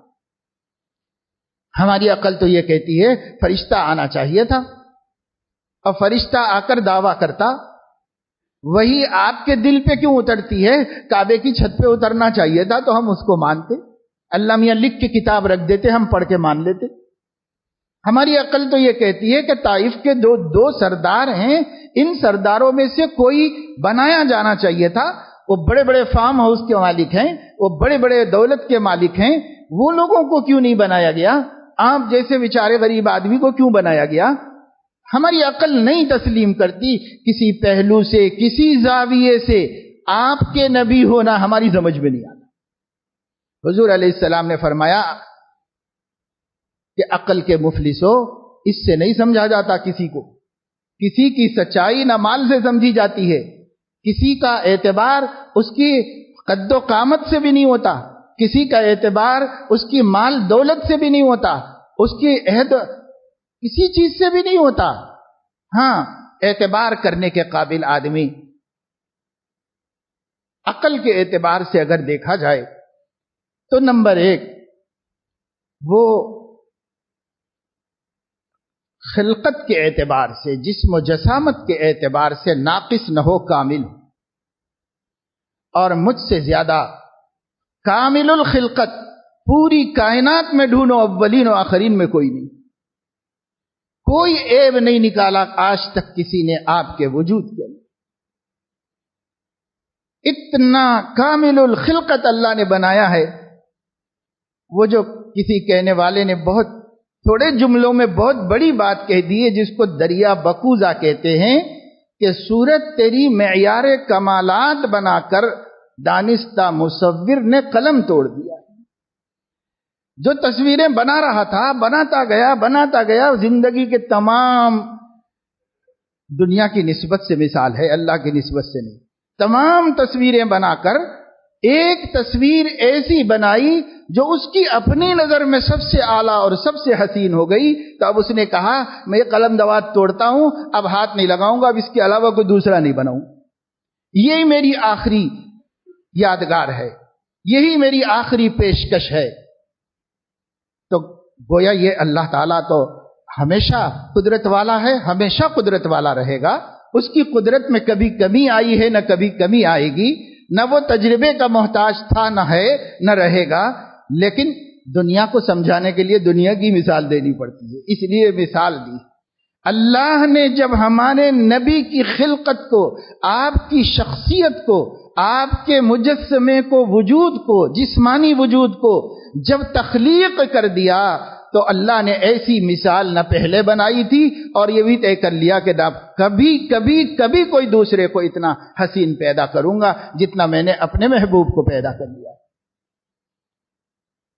ہماری عقل تو یہ کہتی ہے فرشتہ آنا چاہیے تھا، اور فرشتہ آ کر دعویٰ کرتا، وہی آپ کے دل پہ کیوں اترتی ہے؟ کعبے کی چھت پہ اترنا چاہیے تھا تو ہم اس کو مانتے، اللہ میاں لکھ کے کتاب رکھ دیتے، ہم پڑھ کے مان لیتے۔ ہماری عقل تو یہ کہتی ہے کہ طائف کے دو سردار ہیں، ان سرداروں میں سے کوئی بنایا جانا چاہیے تھا، وہ بڑے بڑے فارم ہاؤس کے مالک ہیں، وہ بڑے بڑے دولت کے مالک ہیں، وہ لوگوں کو کیوں نہیں بنایا گیا؟ آپ جیسے بیچارے غریب آدمی کو کیوں بنایا گیا؟ ہماری عقل نہیں تسلیم کرتی، کسی پہلو سے، کسی زاویے سے آپ کے نبی ہونا ہماری سمجھ میں نہیں آتا۔ حضور علیہ السلام نے فرمایا کہ عقل کے مفلسو، اس سے نہیں سمجھا جاتا کسی کو، کسی کی سچائی نہ مال سے سمجھی جاتی ہے، کسی کا اعتبار اس کی قد و قامت سے بھی نہیں ہوتا، کسی کا اعتبار اس کی مال دولت سے بھی نہیں ہوتا، اس کی عہد کسی چیز سے بھی نہیں ہوتا۔ ہاں، اعتبار کرنے کے قابل آدمی عقل کے اعتبار سے اگر دیکھا جائے تو نمبر 1 وہ خلقت کے اعتبار سے، جسم و جسامت کے اعتبار سے ناقص نہ ہو، کامل ہو۔ اور مجھ سے زیادہ کامل الخلقت پوری کائنات میں ڈھونڈو، اولین و آخرین میں کوئی نہیں، کوئی عیب نہیں نکالا آج تک کسی نے آپ کے وجود کے اندر۔ اتنا کامل الخلقت اللہ نے بنایا ہے، وہ جو کسی کہنے والے نے بہت تھوڑے جملوں میں بہت بڑی بات کہہ دی ہے، جس کو دریا بکوزہ کہتے ہیں، کہ سورت تیری معیار کمالات بنا کر دانستہ مصور نے قلم توڑ دیا۔ جو تصویریں بنا رہا تھا بناتا گیا، زندگی کے تمام، دنیا کی نسبت سے مثال ہے، اللہ کی نسبت سے نہیں، تمام تصویریں بنا کر ایک تصویر ایسی بنائی جو اس کی اپنی نظر میں سب سے اعلیٰ اور سب سے حسین ہو گئی۔ تو اب اس نے کہا میں یہ قلم دوات توڑتا ہوں، اب ہاتھ نہیں لگاؤں گا، اب اس کے علاوہ کوئی دوسرا نہیں بناؤں، یہی میری آخری یادگار ہے، یہی میری آخری پیشکش ہے۔ تو گویا یہ اللہ تعالیٰ تو ہمیشہ قدرت والا ہے، ہمیشہ قدرت والا رہے گا، اس کی قدرت میں کبھی کمی آئی ہے نہ کبھی کمی آئے گی، نہ وہ تجربے کا محتاج تھا، نہ ہے نہ رہے گا۔ لیکن دنیا کو سمجھانے کے لیے دنیا کی مثال دینی پڑتی ہے، اس لیے مثال دی۔ اللہ نے جب ہمارے نبی کی خلقت کو، آپ کی شخصیت کو، آپ کے مجسمے کو، وجود کو، جسمانی وجود کو جب تخلیق کر دیا تو اللہ نے ایسی مثال نہ پہلے بنائی تھی، اور یہ بھی طے کر لیا کہ کبھی کوئی دوسرے کو اتنا حسین پیدا کروں گا جتنا میں نے اپنے محبوب کو پیدا کر لیا۔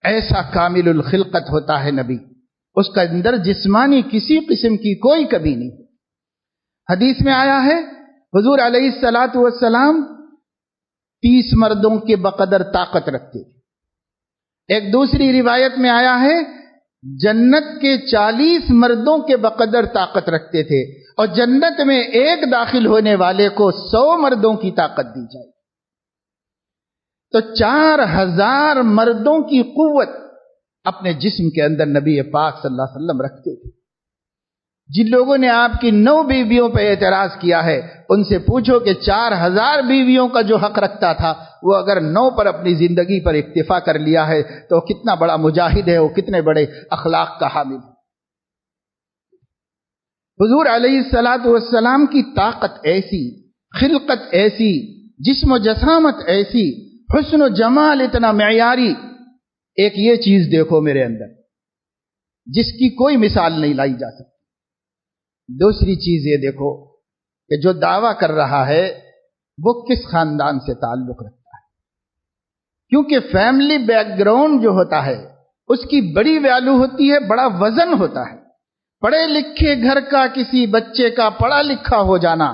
ایسا کامل الخلقت ہوتا ہے نبی، اس کا اندر جسمانی کسی قسم کی کوئی کمی نہیں۔ حدیث میں آیا ہے حضور علیہ الصلاۃ والسلام 30 مردوں کے بقدر طاقت رکھتے تھے۔ ایک دوسری روایت میں آیا ہے جنت کے 40 مردوں کے بقدر طاقت رکھتے تھے، اور جنت میں ایک داخل ہونے والے کو 100 مردوں کی طاقت دی جائے۔ تو 4000 مردوں کی قوت اپنے جسم کے اندر نبی پاک صلی اللہ علیہ وسلم رکھتے تھے۔ جن لوگوں نے آپ کی 9 بیویوں پہ اعتراض کیا ہے، ان سے پوچھو کہ 4000 بیویوں کا جو حق رکھتا تھا، وہ اگر 9 پر اپنی زندگی پر اکتفا کر لیا ہے تو کتنا بڑا مجاہد ہے، وہ کتنے بڑے اخلاق کا حامل ہے۔ حضور علیہ الصلاۃ والسلام کی طاقت ایسی، خلقت ایسی، جسم و جسامت ایسی، حسن و جمال اتنا معیاری۔ ایک یہ چیز دیکھو میرے اندر جس کی کوئی مثال نہیں لائی جا سکتی۔ دوسری چیز یہ دیکھو کہ جو دعویٰ کر رہا ہے وہ کس خاندان سے تعلق رکھتا ہے، کیونکہ فیملی بیک گراؤنڈ جو ہوتا ہے اس کی بڑی ویلیو ہوتی ہے، بڑا وزن ہوتا ہے۔ پڑھے لکھے گھر کا کسی بچے کا پڑھا لکھا ہو جانا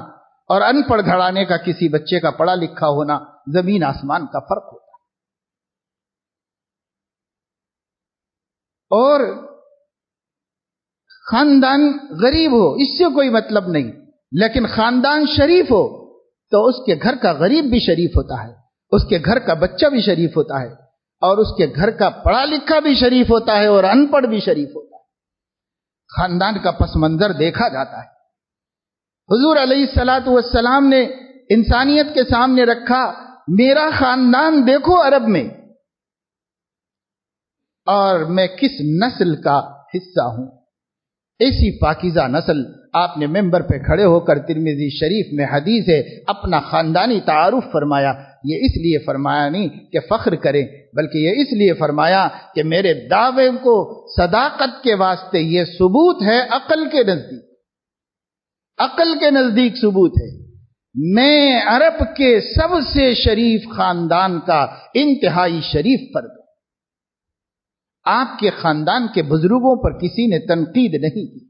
اور ان پڑھ گھرانے کا کسی بچے کا پڑھا لکھا ہونا زمین آسمان کا فرق ہوتا ہے۔ اور خاندان غریب ہو اس سے کوئی مطلب نہیں، لیکن خاندان شریف ہو تو اس کے گھر کا غریب بھی شریف ہوتا ہے، اس کے گھر کا بچہ بھی شریف ہوتا ہے، اور اس کے گھر کا پڑھا لکھا بھی شریف ہوتا ہے اور ان پڑھ بھی شریف ہوتا ہے۔ خاندان کا پس منظر دیکھا جاتا ہے۔ حضور علیہ الصلاۃ والسلام نے انسانیت کے سامنے رکھا، میرا خاندان دیکھو عرب میں، اور میں کس نسل کا حصہ ہوں۔ ایسی پاکیزہ نسل آپ نے ممبر پہ کھڑے ہو کر ترمذی شریف میں حدیث ہے اپنا خاندانی تعارف فرمایا۔ یہ اس لیے فرمایا نہیں کہ فخر کریں، بلکہ یہ اس لیے فرمایا کہ میرے دعوے کو صداقت کے واسطے یہ ثبوت ہے عقل کے نزدیک، عقل کے نزدیک ثبوت ہے۔ میں عرب کے سب سے شریف خاندان کا انتہائی شریف فرد ہوں۔ آپ کے خاندان کے بزرگوں پر کسی نے تنقید نہیں کی،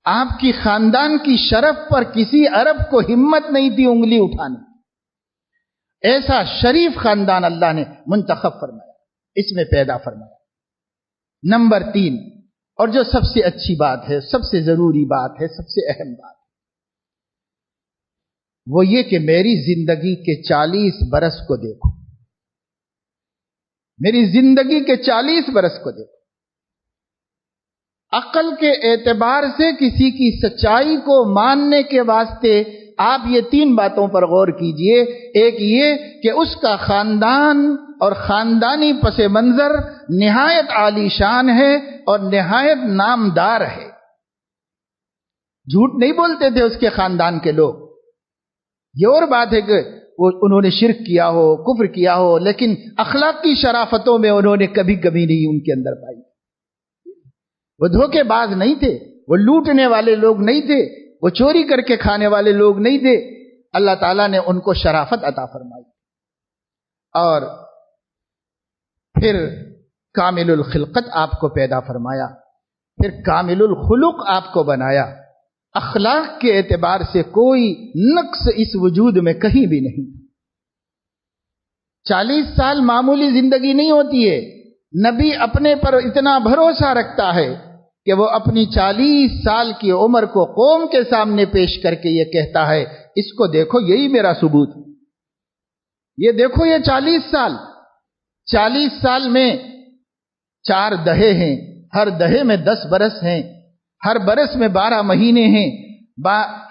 آپ کی خاندان کی شرف پر کسی عرب کو ہمت نہیں تھی انگلی اٹھانے. ایسا شریف خاندان اللہ نے منتخب فرمایا، اس میں پیدا فرمایا. نمبر 3، اور جو سب سے اچھی بات ہے، سب سے ضروری بات ہے، سب سے اہم بات، وہ یہ کہ میری زندگی کے 40 برس کو دیکھو. میری زندگی کے 40 برس کو دیکھو. عقل کے اعتبار سے کسی کی سچائی کو ماننے کے واسطے آپ یہ 3 باتوں پر غور کیجئے. ایک یہ کہ اس کا خاندان اور خاندانی پس منظر نہایت عالی شان ہے اور نہایت نامدار ہے. جھوٹ نہیں بولتے تھے اس کے خاندان کے لوگ. یہ اور بات ہے کہ انہوں نے شرک کیا ہو، کفر کیا ہو، لیکن اخلاقی شرافتوں میں انہوں نے کبھی نہیں ان کے اندر پائی. وہ دھوکے باز نہیں تھے، وہ لوٹنے والے لوگ نہیں تھے، وہ چوری کر کے کھانے والے لوگ نہیں تھے. اللہ تعالیٰ نے ان کو شرافت عطا فرمائی اور پھر کامل الخلقت آپ کو پیدا فرمایا، پھر کامل الخلق آپ کو بنایا. اخلاق کے اعتبار سے کوئی نقص اس وجود میں کہیں بھی نہیں. 40 سال معمولی زندگی نہیں ہوتی ہے. نبی اپنے پر اتنا بھروسہ رکھتا ہے کہ وہ اپنی 40 سال کی عمر کو قوم کے سامنے پیش کر کے یہ کہتا ہے، اس کو دیکھو، یہی میرا ثبوت ہے. یہ دیکھو، یہ 40 سال میں 4 دہے ہیں، ہر دہے میں 10 برس ہیں، ہر برس میں 12 مہینے ہیں،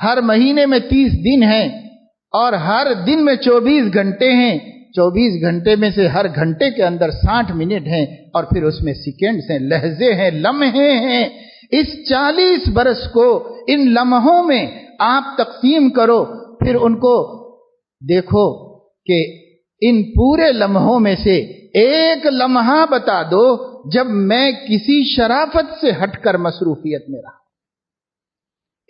ہر مہینے میں 30 دن ہیں اور ہر دن میں 24 گھنٹے ہیں. 24 گھنٹے میں سے ہر گھنٹے کے اندر 60 منٹ ہیں اور پھر اس میں سیکنڈز ہیں، لہجے ہیں، لمحے ہیں. اس 40 برس کو ان لمحوں میں آپ تقسیم کرو، پھر ان کو دیکھو کہ ان پورے لمحوں میں سے ایک لمحہ بتا دو جب میں کسی شرافت سے ہٹ کر مصروفیت میں رہا.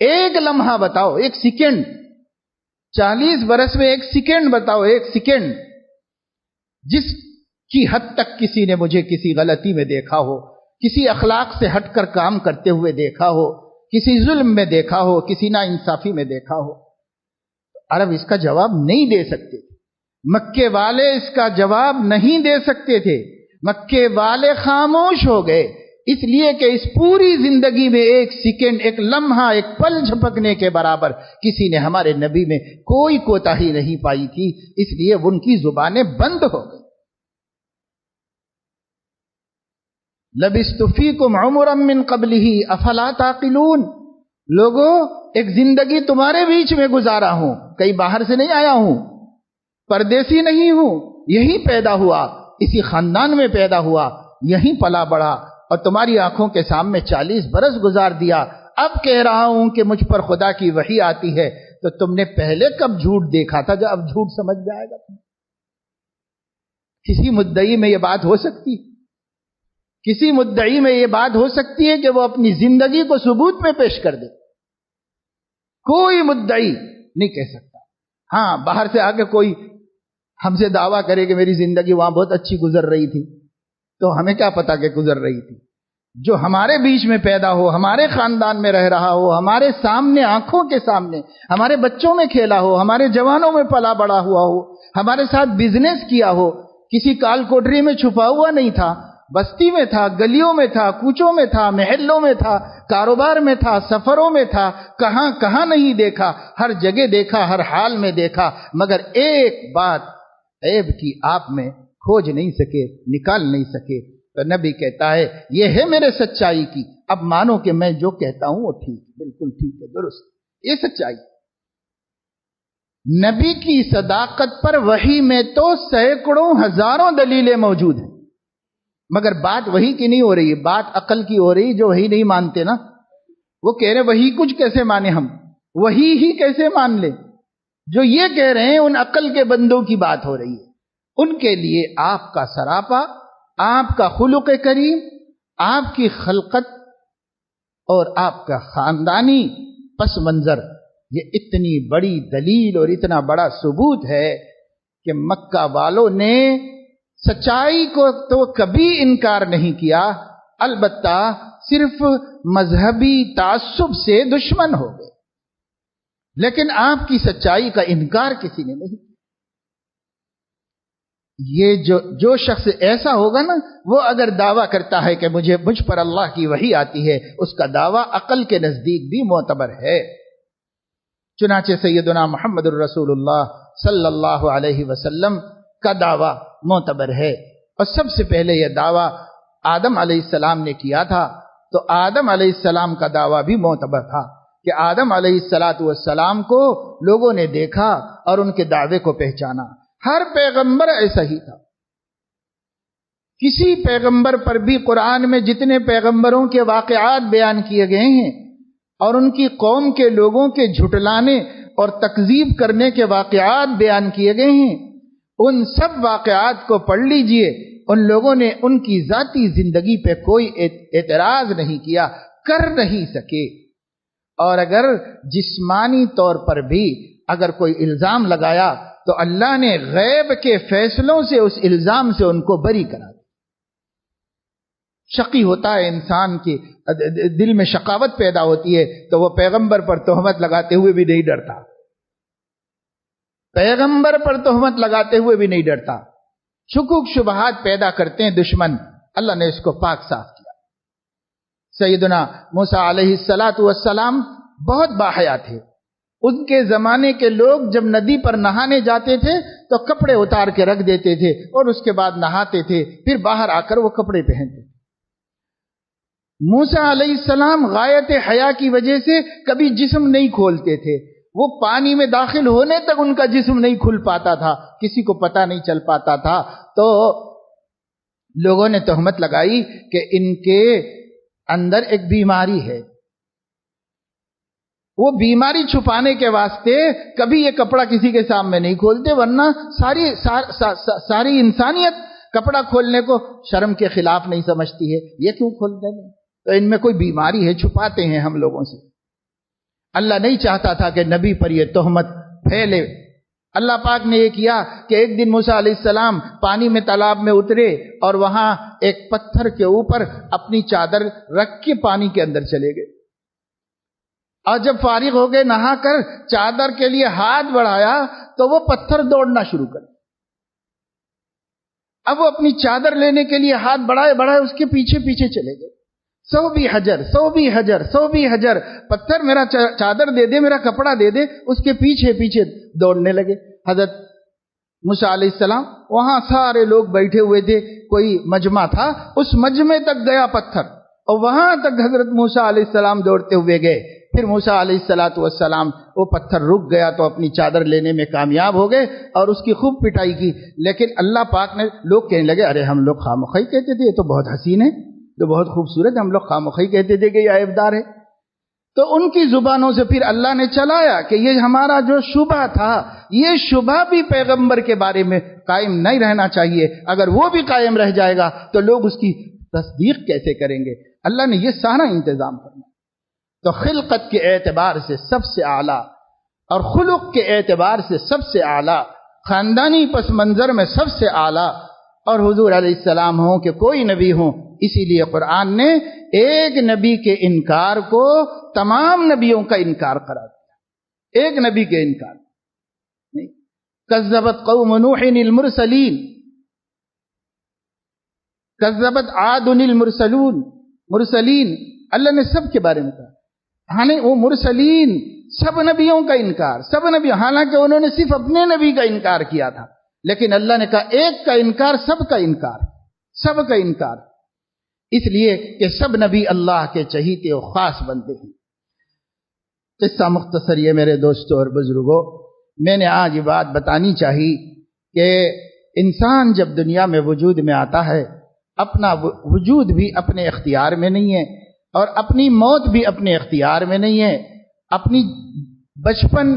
ایک لمحہ بتاؤ، ایک سیکنڈ. 40 برس میں ایک سیکنڈ بتاؤ، ایک سیکنڈ جس کی حد تک کسی نے مجھے کسی غلطی میں دیکھا ہو، کسی اخلاق سے ہٹ کر کام کرتے ہوئے دیکھا ہو، کسی ظلم میں دیکھا ہو، کسی نا انصافی میں دیکھا ہو. عرب اس کا جواب نہیں دے سکتے تھے، مکے والے اس کا جواب نہیں دے سکتے تھے. مکے والے خاموش ہو گئے، اس لیے کہ اس پوری زندگی میں ایک سیکنڈ، ایک لمحہ، ایک پل جھپکنے کے برابر کسی نے ہمارے نبی میں کوئی کوتاہی نہیں پائی تھی، اس لیے ان کی زبانیں بند ہو گئی. لبثت فیکم عمرا من قبلہ افلا تعقلون. لوگوں، ایک زندگی تمہارے بیچ میں گزارا ہوں، کہیں باہر سے نہیں آیا ہوں، پردیسی نہیں ہوں، یہیں پیدا ہوا، اسی خاندان میں پیدا ہوا، یہیں پلا بڑھا اور تمہاری آنکھوں کے سامنے 40 برس گزار دیا. اب کہہ رہا ہوں کہ مجھ پر خدا کی وحی آتی ہے، تو تم نے پہلے کب جھوٹ دیکھا تھا جو اب جھوٹ سمجھ جائے گا؟ کسی مدعی میں یہ بات ہو سکتی؟ کسی مدعی میں یہ بات ہو سکتی ہے کہ وہ اپنی زندگی کو ثبوت میں پیش کر دے؟ کوئی مدعی نہیں کہہ سکتا. ہاں، باہر سے آ کے کوئی ہم سے دعویٰ کرے کہ میری زندگی وہاں بہت اچھی گزر رہی تھی، تو ہمیں کیا پتا کہ گزر رہی تھی؟ جو ہمارے بیچ میں پیدا ہو، ہمارے خاندان میں رہ رہا ہو، ہمارے سامنے، آنکھوں کے سامنے، ہمارے بچوں میں کھیلا ہو، ہمارے جوانوں میں پلا بڑا ہوا ہو، ہمارے ساتھ بزنس کیا ہو، کسی کال کوٹری میں چھپا ہوا نہیں تھا، بستی میں تھا، گلیوں میں تھا، کوچوں میں تھا، محلوں میں تھا، کاروبار میں تھا، سفروں میں تھا، کہاں کہاں نہیں دیکھا، ہر جگہ دیکھا، ہر حال میں دیکھا، مگر ایک بات عیب کی آپ میں کھوج نہیں سکے، نکال نہیں سکے. تو نبی کہتا ہے یہ ہے میرے سچائی کی، اب مانو کہ میں جو کہتا ہوں وہ ٹھیک، بالکل ٹھیک ہے، درست، یہ سچائی. نبی کی صداقت پر وحی میں تو سینکڑوں ہزاروں دلیلیں موجود ہیں، مگر بات وحی کی نہیں ہو رہی، بات عقل کی ہو رہی. جو وحی نہیں مانتے نا، وہ کہہ رہے وحی کچھ کیسے مانے، ہم وحی ہی کیسے مان لیں. جو یہ کہہ رہے ہیں ان عقل کے بندوں کی بات ہو رہی ہے. ان کے لیے آپ کا سراپا، آپ کا خلق کریم، آپ کی خلقت اور آپ کا خاندانی پس منظر، یہ اتنی بڑی دلیل اور اتنا بڑا ثبوت ہے کہ مکہ والوں نے سچائی کو تو کبھی انکار نہیں کیا، البتہ صرف مذہبی تعصب سے دشمن ہو گئے، لیکن آپ کی سچائی کا انکار کسی نے نہیں کیا۔ یہ جو شخص ایسا ہوگا نا، وہ اگر دعویٰ کرتا ہے کہ مجھ پر اللہ کی وحی آتی ہے، اس کا دعویٰ عقل کے نزدیک بھی معتبر ہے۔ چنانچہ سیدنا محمد الرسول اللہ صلی اللہ علیہ وسلم کا دعویٰ معتبر ہے، اور سب سے پہلے یہ دعویٰ آدم علیہ السلام نے کیا تھا، تو آدم علیہ السلام کا دعویٰ بھی معتبر تھا کہ آدم علیہ السلام کو لوگوں نے دیکھا اور ان کے دعوے کو پہچانا۔ ہر پیغمبر ایسا ہی تھا۔ کسی پیغمبر پر بھی قرآن میں جتنے پیغمبروں کے واقعات بیان کیے گئے ہیں اور ان کی قوم کے لوگوں کے جھٹلانے اور تکذیب کرنے کے واقعات بیان کیے گئے ہیں، ان سب واقعات کو پڑھ لیجئے، ان لوگوں نے ان کی ذاتی زندگی پہ کوئی اعتراض نہیں کیا، کر نہیں سکے۔ اور اگر جسمانی طور پر بھی اگر کوئی الزام لگایا تو اللہ نے غیب کے فیصلوں سے اس الزام سے ان کو بری کرا دیا۔ شقی ہوتا ہے انسان کی دل میں شقاوت پیدا ہوتی ہے تو وہ پیغمبر پر تہمت لگاتے ہوئے بھی نہیں ڈرتا، پیغمبر پر تہمت لگاتے ہوئے بھی نہیں ڈرتا۔ شکوک شبہات پیدا کرتے ہیں دشمن، اللہ نے اس کو پاک صاف کیا۔ سیدنا موسیٰ علیہ السلام بہت باحیا تھے۔ ان کے زمانے کے لوگ جب ندی پر نہانے جاتے تھے تو کپڑے اتار کے رکھ دیتے تھے اور اس کے بعد نہاتے تھے، پھر باہر آ کر وہ کپڑے پہنتے تھے۔ موسیٰ علیہ السلام غایت حیا کی وجہ سے کبھی جسم نہیں کھولتے تھے، وہ پانی میں داخل ہونے تک ان کا جسم نہیں کھل پاتا تھا، کسی کو پتہ نہیں چل پاتا تھا۔ تو لوگوں نے تہمت لگائی کہ ان کے اندر ایک بیماری ہے، وہ بیماری چھپانے کے واسطے کبھی یہ کپڑا کسی کے سامنے نہیں کھولتے، ورنہ ساری انسانیت کپڑا کھولنے کو شرم کے خلاف نہیں سمجھتی ہے، یہ کیوں کھولتے ہیں؟ تو ان میں کوئی بیماری ہے، چھپاتے ہیں ہم لوگوں سے۔ اللہ نہیں چاہتا تھا کہ نبی پر یہ تہمت پھیلے۔ اللہ پاک نے یہ کیا کہ ایک دن موسیٰ علیہ السلام پانی میں تالاب میں اترے اور وہاں ایک پتھر کے اوپر اپنی چادر رکھ کے پانی کے اندر چلے گئے، اور جب فارغ ہو گئے نہا کر چادر کے لیے ہاتھ بڑھایا تو وہ پتھر دوڑنا شروع کر۔ اب وہ اپنی چادر لینے کے لیے ہاتھ بڑھائے اس کے پیچھے پیچھے چلے گئے۔ سو بھی حجر، پتھر میرا چادر دے دے، میرا کپڑا دے دے، اس کے پیچھے پیچھے دوڑنے لگے۔ حضرت موسیٰ علیہ السلام، وہاں سارے لوگ بیٹھے ہوئے تھے، کوئی مجمع تھا، اس مجمع تک گیا پتھر، اور وہاں تک حضرت موسیٰ علیہ السلام دوڑتے ہوئے گئے۔ پھر موسیٰ علیہ السلام وہ پتھر رک گیا تو اپنی چادر لینے میں کامیاب ہو گئے اور اس کی خوب پٹائی کی، لیکن اللہ پاک نے، لوگ کہنے لگے ارے ہم لوگ خامخواہی کہتے تھے، یہ تو بہت حسین ہے، جو بہت خوبصورت ہے، ہم لوگ خامخواہی کہتے تھے کہ یہ عیبدار ہے۔ تو ان کی زبانوں سے پھر اللہ نے چلایا کہ یہ ہمارا جو شبہ تھا، یہ شبہ بھی پیغمبر کے بارے میں قائم نہیں رہنا چاہیے، اگر وہ بھی قائم رہ جائے گا تو لوگ اس کی تصدیق کیسے کریں گے؟ اللہ نے یہ سارا انتظام کرنا۔ تو خلقت کے اعتبار سے سب سے اعلیٰ اور خلق کے اعتبار سے سب سے اعلیٰ، خاندانی پس منظر میں سب سے اعلیٰ اور حضور علیہ السلام ہوں کہ کوئی نبی ہوں، اسی لیے قرآن نے ایک نبی کے انکار کو تمام نبیوں کا انکار قرار دیا، ایک نبی کے انکار نہیں۔ کذبت قوم نوح المرسلین، کذبت عاد مرسلین، اللہ نے سب کے بارے میں کہا، وہ مرسلین، سب نبیوں کا انکار، سب نبی، حالانکہ انہوں نے صرف اپنے نبی کا انکار کیا تھا، لیکن اللہ نے کہا ایک کا انکار، سب کا انکار، سب کا انکار، اس لیے کہ سب نبی اللہ کے چہیتے و خاص بندے ہیں۔ قصہ مختصر یہ میرے دوستوں اور بزرگوں، میں نے آج یہ بات بتانی چاہی کہ انسان جب دنیا میں وجود میں آتا ہے، اپنا وجود بھی اپنے اختیار میں نہیں ہے اور اپنی موت بھی اپنے اختیار میں نہیں ہے، اپنی بچپن،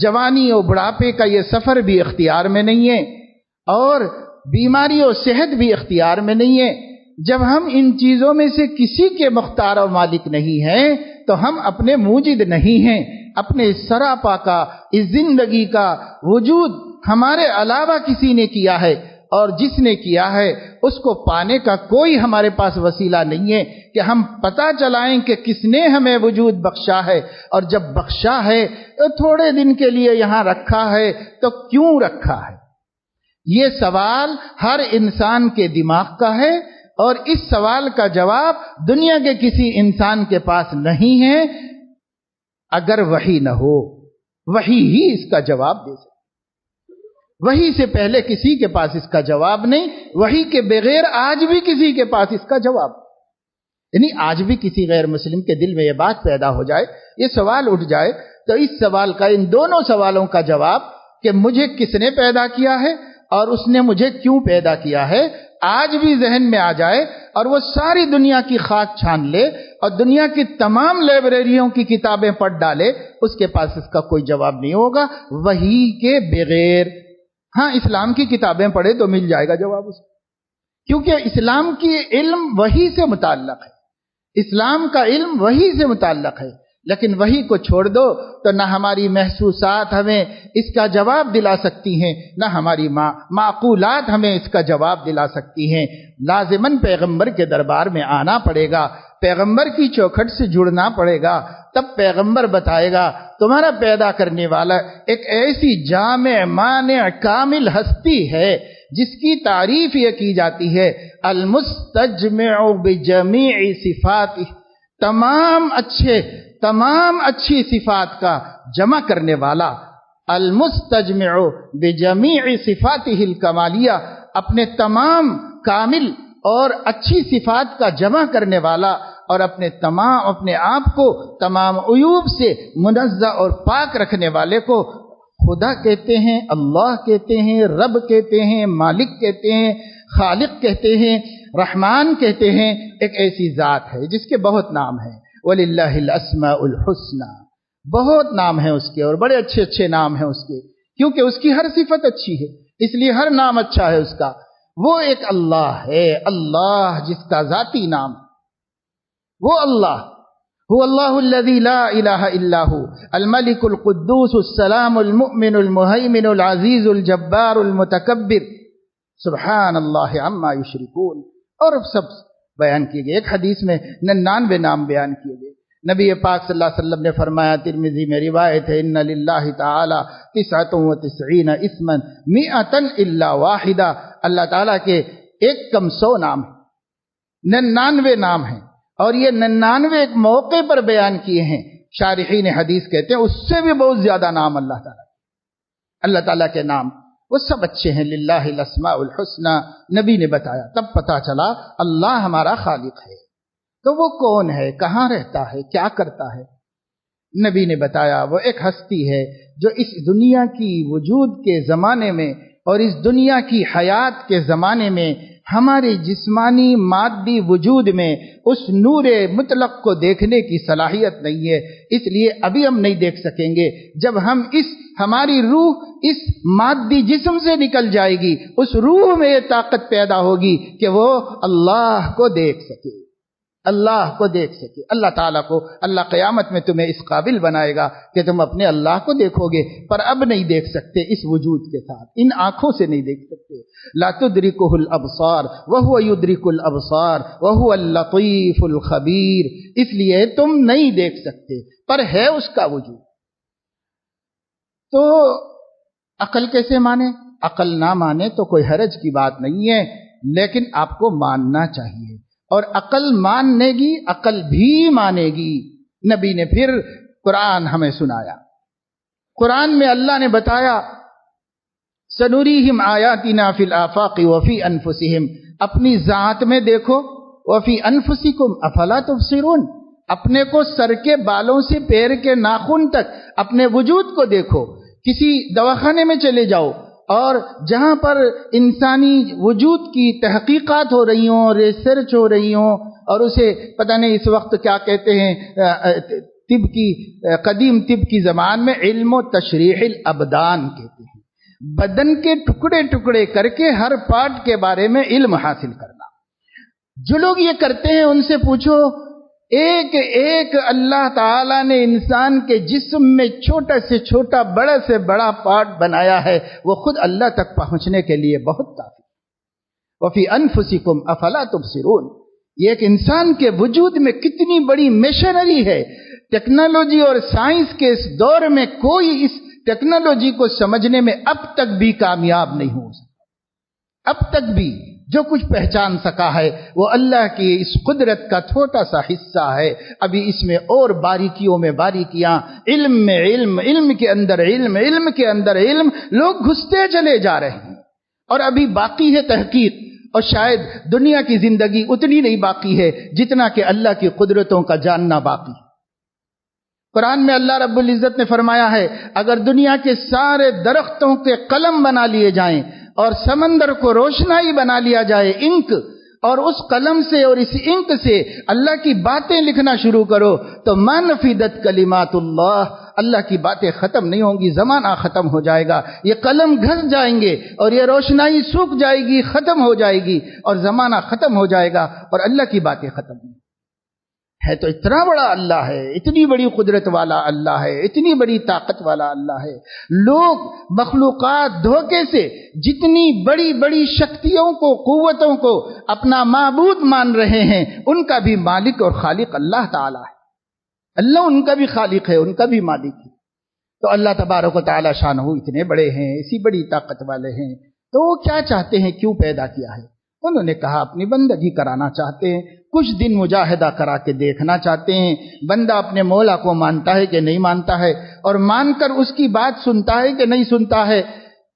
جوانی اور بڑھاپے کا یہ سفر بھی اختیار میں نہیں ہے، اور بیماری اور صحت بھی اختیار میں نہیں ہے۔ جب ہم ان چیزوں میں سے کسی کے مختار اور مالک نہیں ہیں تو ہم اپنے موجد نہیں ہیں، اپنے سراپا کا، اس زندگی کا وجود ہمارے علاوہ کسی نے کیا ہے، اور جس نے کیا ہے اس کو پانے کا کوئی ہمارے پاس وسیلہ نہیں ہے کہ ہم پتہ چلائیں کہ کس نے ہمیں وجود بخشا ہے، اور جب بخشا ہے تو تھوڑے دن کے لیے یہاں رکھا ہے تو کیوں رکھا ہے؟ یہ سوال ہر انسان کے دماغ کا ہے، اور اس سوال کا جواب دنیا کے کسی انسان کے پاس نہیں ہے اگر وحی نہ ہو۔ وحی ہی اس کا جواب دے سکتی، وحی سے پہلے کسی کے پاس اس کا جواب نہیں، وحی کے بغیر آج بھی کسی کے پاس اس کا جواب، یعنی آج بھی کسی غیر مسلم کے دل میں یہ بات پیدا ہو جائے، یہ سوال اٹھ جائے، تو اس سوال کا، ان دونوں سوالوں کا جواب کہ مجھے کس نے پیدا کیا ہے اور اس نے مجھے کیوں پیدا کیا ہے، آج بھی ذہن میں آ جائے اور وہ ساری دنیا کی خاک چھان لے اور دنیا کی تمام لائبریریوں کی کتابیں پڑھ ڈالے، اس کے پاس اس کا کوئی جواب نہیں ہوگا وحی کے بغیر۔ ہاں، اسلام کی کتابیں پڑھے تو مل جائے گا جواب اس کو، کیونکہ اسلام کی علم وحی سے متعلق ہے، اسلام کا علم وحی سے متعلق ہے۔ لیکن وحی کو چھوڑ دو تو نہ ہماری محسوسات ہمیں اس کا جواب دلا سکتی ہیں، نہ ہماری معقولات ہمیں اس کا جواب دلا سکتی ہیں۔ لازماً پیغمبر کے دربار میں آنا پڑے گا، پیغمبر کی چوکھٹ سے جڑنا پڑے گا، تب پیغمبر بتائے گا تمہارا پیدا کرنے والا ایک ایسی جامع مانع کامل ہستی ہے جس کی تعریف یہ کی جاتی ہے المستجمع بجمیع صفات، تمام اچھی صفات کا جمع کرنے والا، المستجمع بجمیع صفاته الکمالیہ، اپنے تمام کامل اور اچھی صفات کا جمع کرنے والا، اور اپنے آپ کو تمام عیوب سے منزہ اور پاک رکھنے والے کو خدا کہتے ہیں، اللہ کہتے ہیں، رب کہتے ہیں، مالک کہتے ہیں، خالق کہتے ہیں، رحمان کہتے ہیں۔ ایک ایسی ذات ہے جس کے بہت نام ہیں، وَلِلَّهِ الْأَسْمَاءُ الْحُسْنَى، بہت نام ہیں اس کے اور بڑے اچھے اچھے نام ہیں اس کے، کیونکہ اس کی ہر صفت اچھی ہے اس لیے ہر نام اچھا ہے اس کا۔ وہ ایک اللہ ہے، اللہ جس کا ذاتی نام، وہ اللہ هو اللہ الذی لا الہ الا هو الملک القدوس السلام المؤمن المہیمن العزیز الجبار المتکبر سبحان اللہ عما یشرکون، اور سب بیان کیے گئے۔ ایک حدیث میں 99 نام بیان کیے گئے۔ نبی پاک صلی اللہ علیہ وسلم نے فرمایا، ترمذی میں روایت ہے، ان للہ تعالی 99 اسما 100 الا واحدہ، اللہ تعالیٰ کے ایک کم 100 نام ہیں، 99 نام ہیں، اور یہ 99 ایک موقع پر بیان کیے ہیں۔ شارحین حدیث کہتے ہیں اس سے بھی بہت زیادہ نام اللہ تعالیٰ کے نام وہ سب اچھے ہیں۔ للہ الاسماء الحسنى، نبی نے بتایا، تب پتا چلا اللہ ہمارا خالق ہے، تو وہ کون ہے، کہاں رہتا ہے، کیا کرتا ہے؟ نبی نے بتایا وہ ایک ہستی ہے جو اس دنیا کی وجود کے زمانے میں اور اس دنیا کی حیات کے زمانے میں ہمارے جسمانی مادی وجود میں اس نور مطلق کو دیکھنے کی صلاحیت نہیں ہے، اس لیے ابھی ہم نہیں دیکھ سکیں گے۔ جب ہم ہماری روح اس مادی جسم سے نکل جائے گی، اس روح میں یہ طاقت پیدا ہوگی کہ وہ اللہ کو دیکھ سکے، اللہ کو دیکھ سکے، اللہ تعالیٰ کو۔ اللہ قیامت میں تمہیں اس قابل بنائے گا کہ تم اپنے اللہ کو دیکھو گے، پر اب نہیں دیکھ سکتے اس وجود کے ساتھ، ان آنکھوں سے نہیں دیکھ سکتے۔ لا تدرکہ الابصار وہو یدرک الابصار وہو اللطیف الخبیر، اس لیے تم نہیں دیکھ سکتے، پر ہے اس کا وجود۔ تو عقل کیسے مانے؟ عقل نہ مانے تو کوئی حرج کی بات نہیں ہے، لیکن آپ کو ماننا چاہیے، اور عقل ماننے گی، عقل بھی مانے گی۔ نبی نے پھر قرآن ہمیں سنایا، قرآن میں اللہ نے بتایا سنوریہم آیاتنا فی الآفاق وفی انفسہم، اپنی ذات میں دیکھو، وفی انفسکم افلا تبصرون، اپنے کو سر کے بالوں سے پیر کے ناخن تک اپنے وجود کو دیکھو۔ کسی دواخانے میں چلے جاؤ اور جہاں پر انسانی وجود کی تحقیقات ہو رہی ہوں، ریسرچ ہو رہی ہوں، اور اسے پتہ نہیں اس وقت کیا کہتے ہیں، طب کی، قدیم طب کی زبان میں علم و تشریح الابدان کہتے ہیں، بدن کے ٹکڑے ٹکڑے کر کے ہر پارٹ کے بارے میں علم حاصل کرنا۔ جو لوگ یہ کرتے ہیں ان سے پوچھو، ایک ایک اللہ تعالیٰ نے انسان کے جسم میں چھوٹا سے چھوٹا، بڑا سے بڑا پارٹ بنایا ہے، وہ خود اللہ تک پہنچنے کے لیے بہت کافی۔ وفی انفسکم افلا تبصرون. یہ ایک انسان کے وجود میں کتنی بڑی مشنری ہے. ٹیکنالوجی اور سائنس کے اس دور میں کوئی اس ٹیکنالوجی کو سمجھنے میں اب تک بھی کامیاب نہیں ہو سکا. اب تک بھی جو کچھ پہچان سکا ہے وہ اللہ کی اس قدرت کا چھوٹا سا حصہ ہے. ابھی اس میں اور باریکیوں میں باریکیاں، علم میں علم، علم کے اندر علم، علم کے اندر علم، لوگ گھستے چلے جا رہے ہیں. اور ابھی باقی ہے تحقیق، اور شاید دنیا کی زندگی اتنی نہیں باقی ہے جتنا کہ اللہ کی قدرتوں کا جاننا باقی ہے. قرآن میں اللہ رب العزت نے فرمایا ہے اگر دنیا کے سارے درختوں کے قلم بنا لیے جائیں اور سمندر کو روشنائی بنا لیا جائے، انک، اور اس قلم سے اور اس انک سے اللہ کی باتیں لکھنا شروع کرو تو ما نفدت کلمات اللہ کی باتیں ختم نہیں ہوں گی. زمانہ ختم ہو جائے گا، یہ قلم گھس جائیں گے اور یہ روشنائی سوکھ جائے گی، ختم ہو جائے گی، اور زمانہ ختم ہو جائے گا اور اللہ کی باتیں ختم نہیں ہے. تو اتنا بڑا اللہ ہے، اتنی بڑی قدرت والا اللہ ہے، اتنی بڑی طاقت والا اللہ ہے. لوگ مخلوقات دھوکے سے جتنی بڑی بڑی شکتیوں کو، قوتوں کو اپنا معبود مان رہے ہیں، ان کا بھی مالک اور خالق اللہ تعالی ہے. اللہ ان کا بھی خالق ہے، ان کا بھی مالک ہے. تو اللہ تبارک و تعالی شانہ اتنے بڑے ہیں، اسی بڑی طاقت والے ہیں. تو وہ کیا چاہتے ہیں، کیوں پیدا کیا ہے؟ انہوں نے کہا اپنی بندگی کرانا چاہتے ہیں، کچھ دن مجاہدہ کرا کے دیکھنا چاہتے ہیں بندہ اپنے مولا کو مانتا ہے کہ نہیں مانتا ہے، اور مان کر اس کی بات سنتا ہے کہ نہیں سنتا ہے.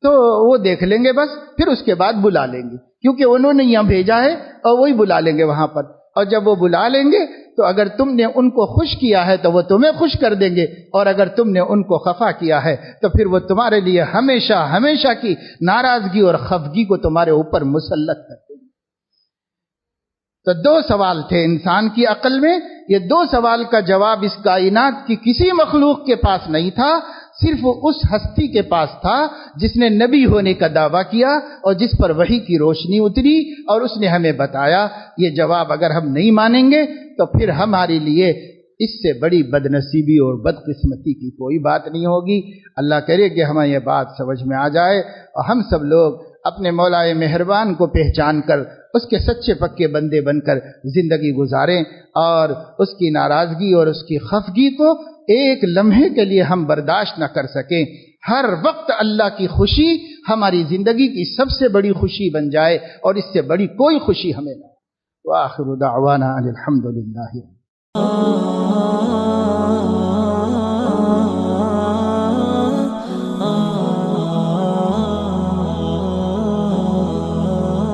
تو وہ دیکھ لیں گے بس، پھر اس کے بعد بلا لیں گے، کیونکہ انہوں نے یہاں بھیجا ہے اور وہی بلا لیں گے وہاں پر. اور جب وہ بلا لیں گے تو اگر تم نے ان کو خوش کیا ہے تو وہ تمہیں خوش کر دیں گے، اور اگر تم نے ان کو خفا کیا ہے تو پھر وہ تمہارے لیے ہمیشہ ہمیشہ کی ناراضگی اور خفگی کو تمہارے اوپر مسلط کر دیں گے. تو دو سوال تھے انسان کی عقل میں. یہ دو سوال کا جواب اس کائنات کی کسی مخلوق کے پاس نہیں تھا، صرف اس ہستی کے پاس تھا جس نے نبی ہونے کا دعویٰ کیا اور جس پر وحی کی روشنی اتری، اور اس نے ہمیں بتایا یہ جواب اگر ہم نہیں مانیں گے تو پھر ہمارے لیے اس سے بڑی بدنصیبی اور بدقسمتی کی کوئی بات نہیں ہوگی. اللہ کرے کہ ہمیں یہ بات سمجھ میں آ جائے اور ہم سب لوگ اپنے مولائے مہربان کو پہچان کر اس کے سچے پکے بندے بن کر زندگی گزاریں، اور اس کی ناراضگی اور اس کی خفگی کو ایک لمحے کے لیے ہم برداشت نہ کر سکیں. ہر وقت اللہ کی خوشی ہماری زندگی کی سب سے بڑی خوشی بن جائے، اور اس سے بڑی کوئی خوشی ہمیں نہ. وآخر دعوانا ان الحمدللہ.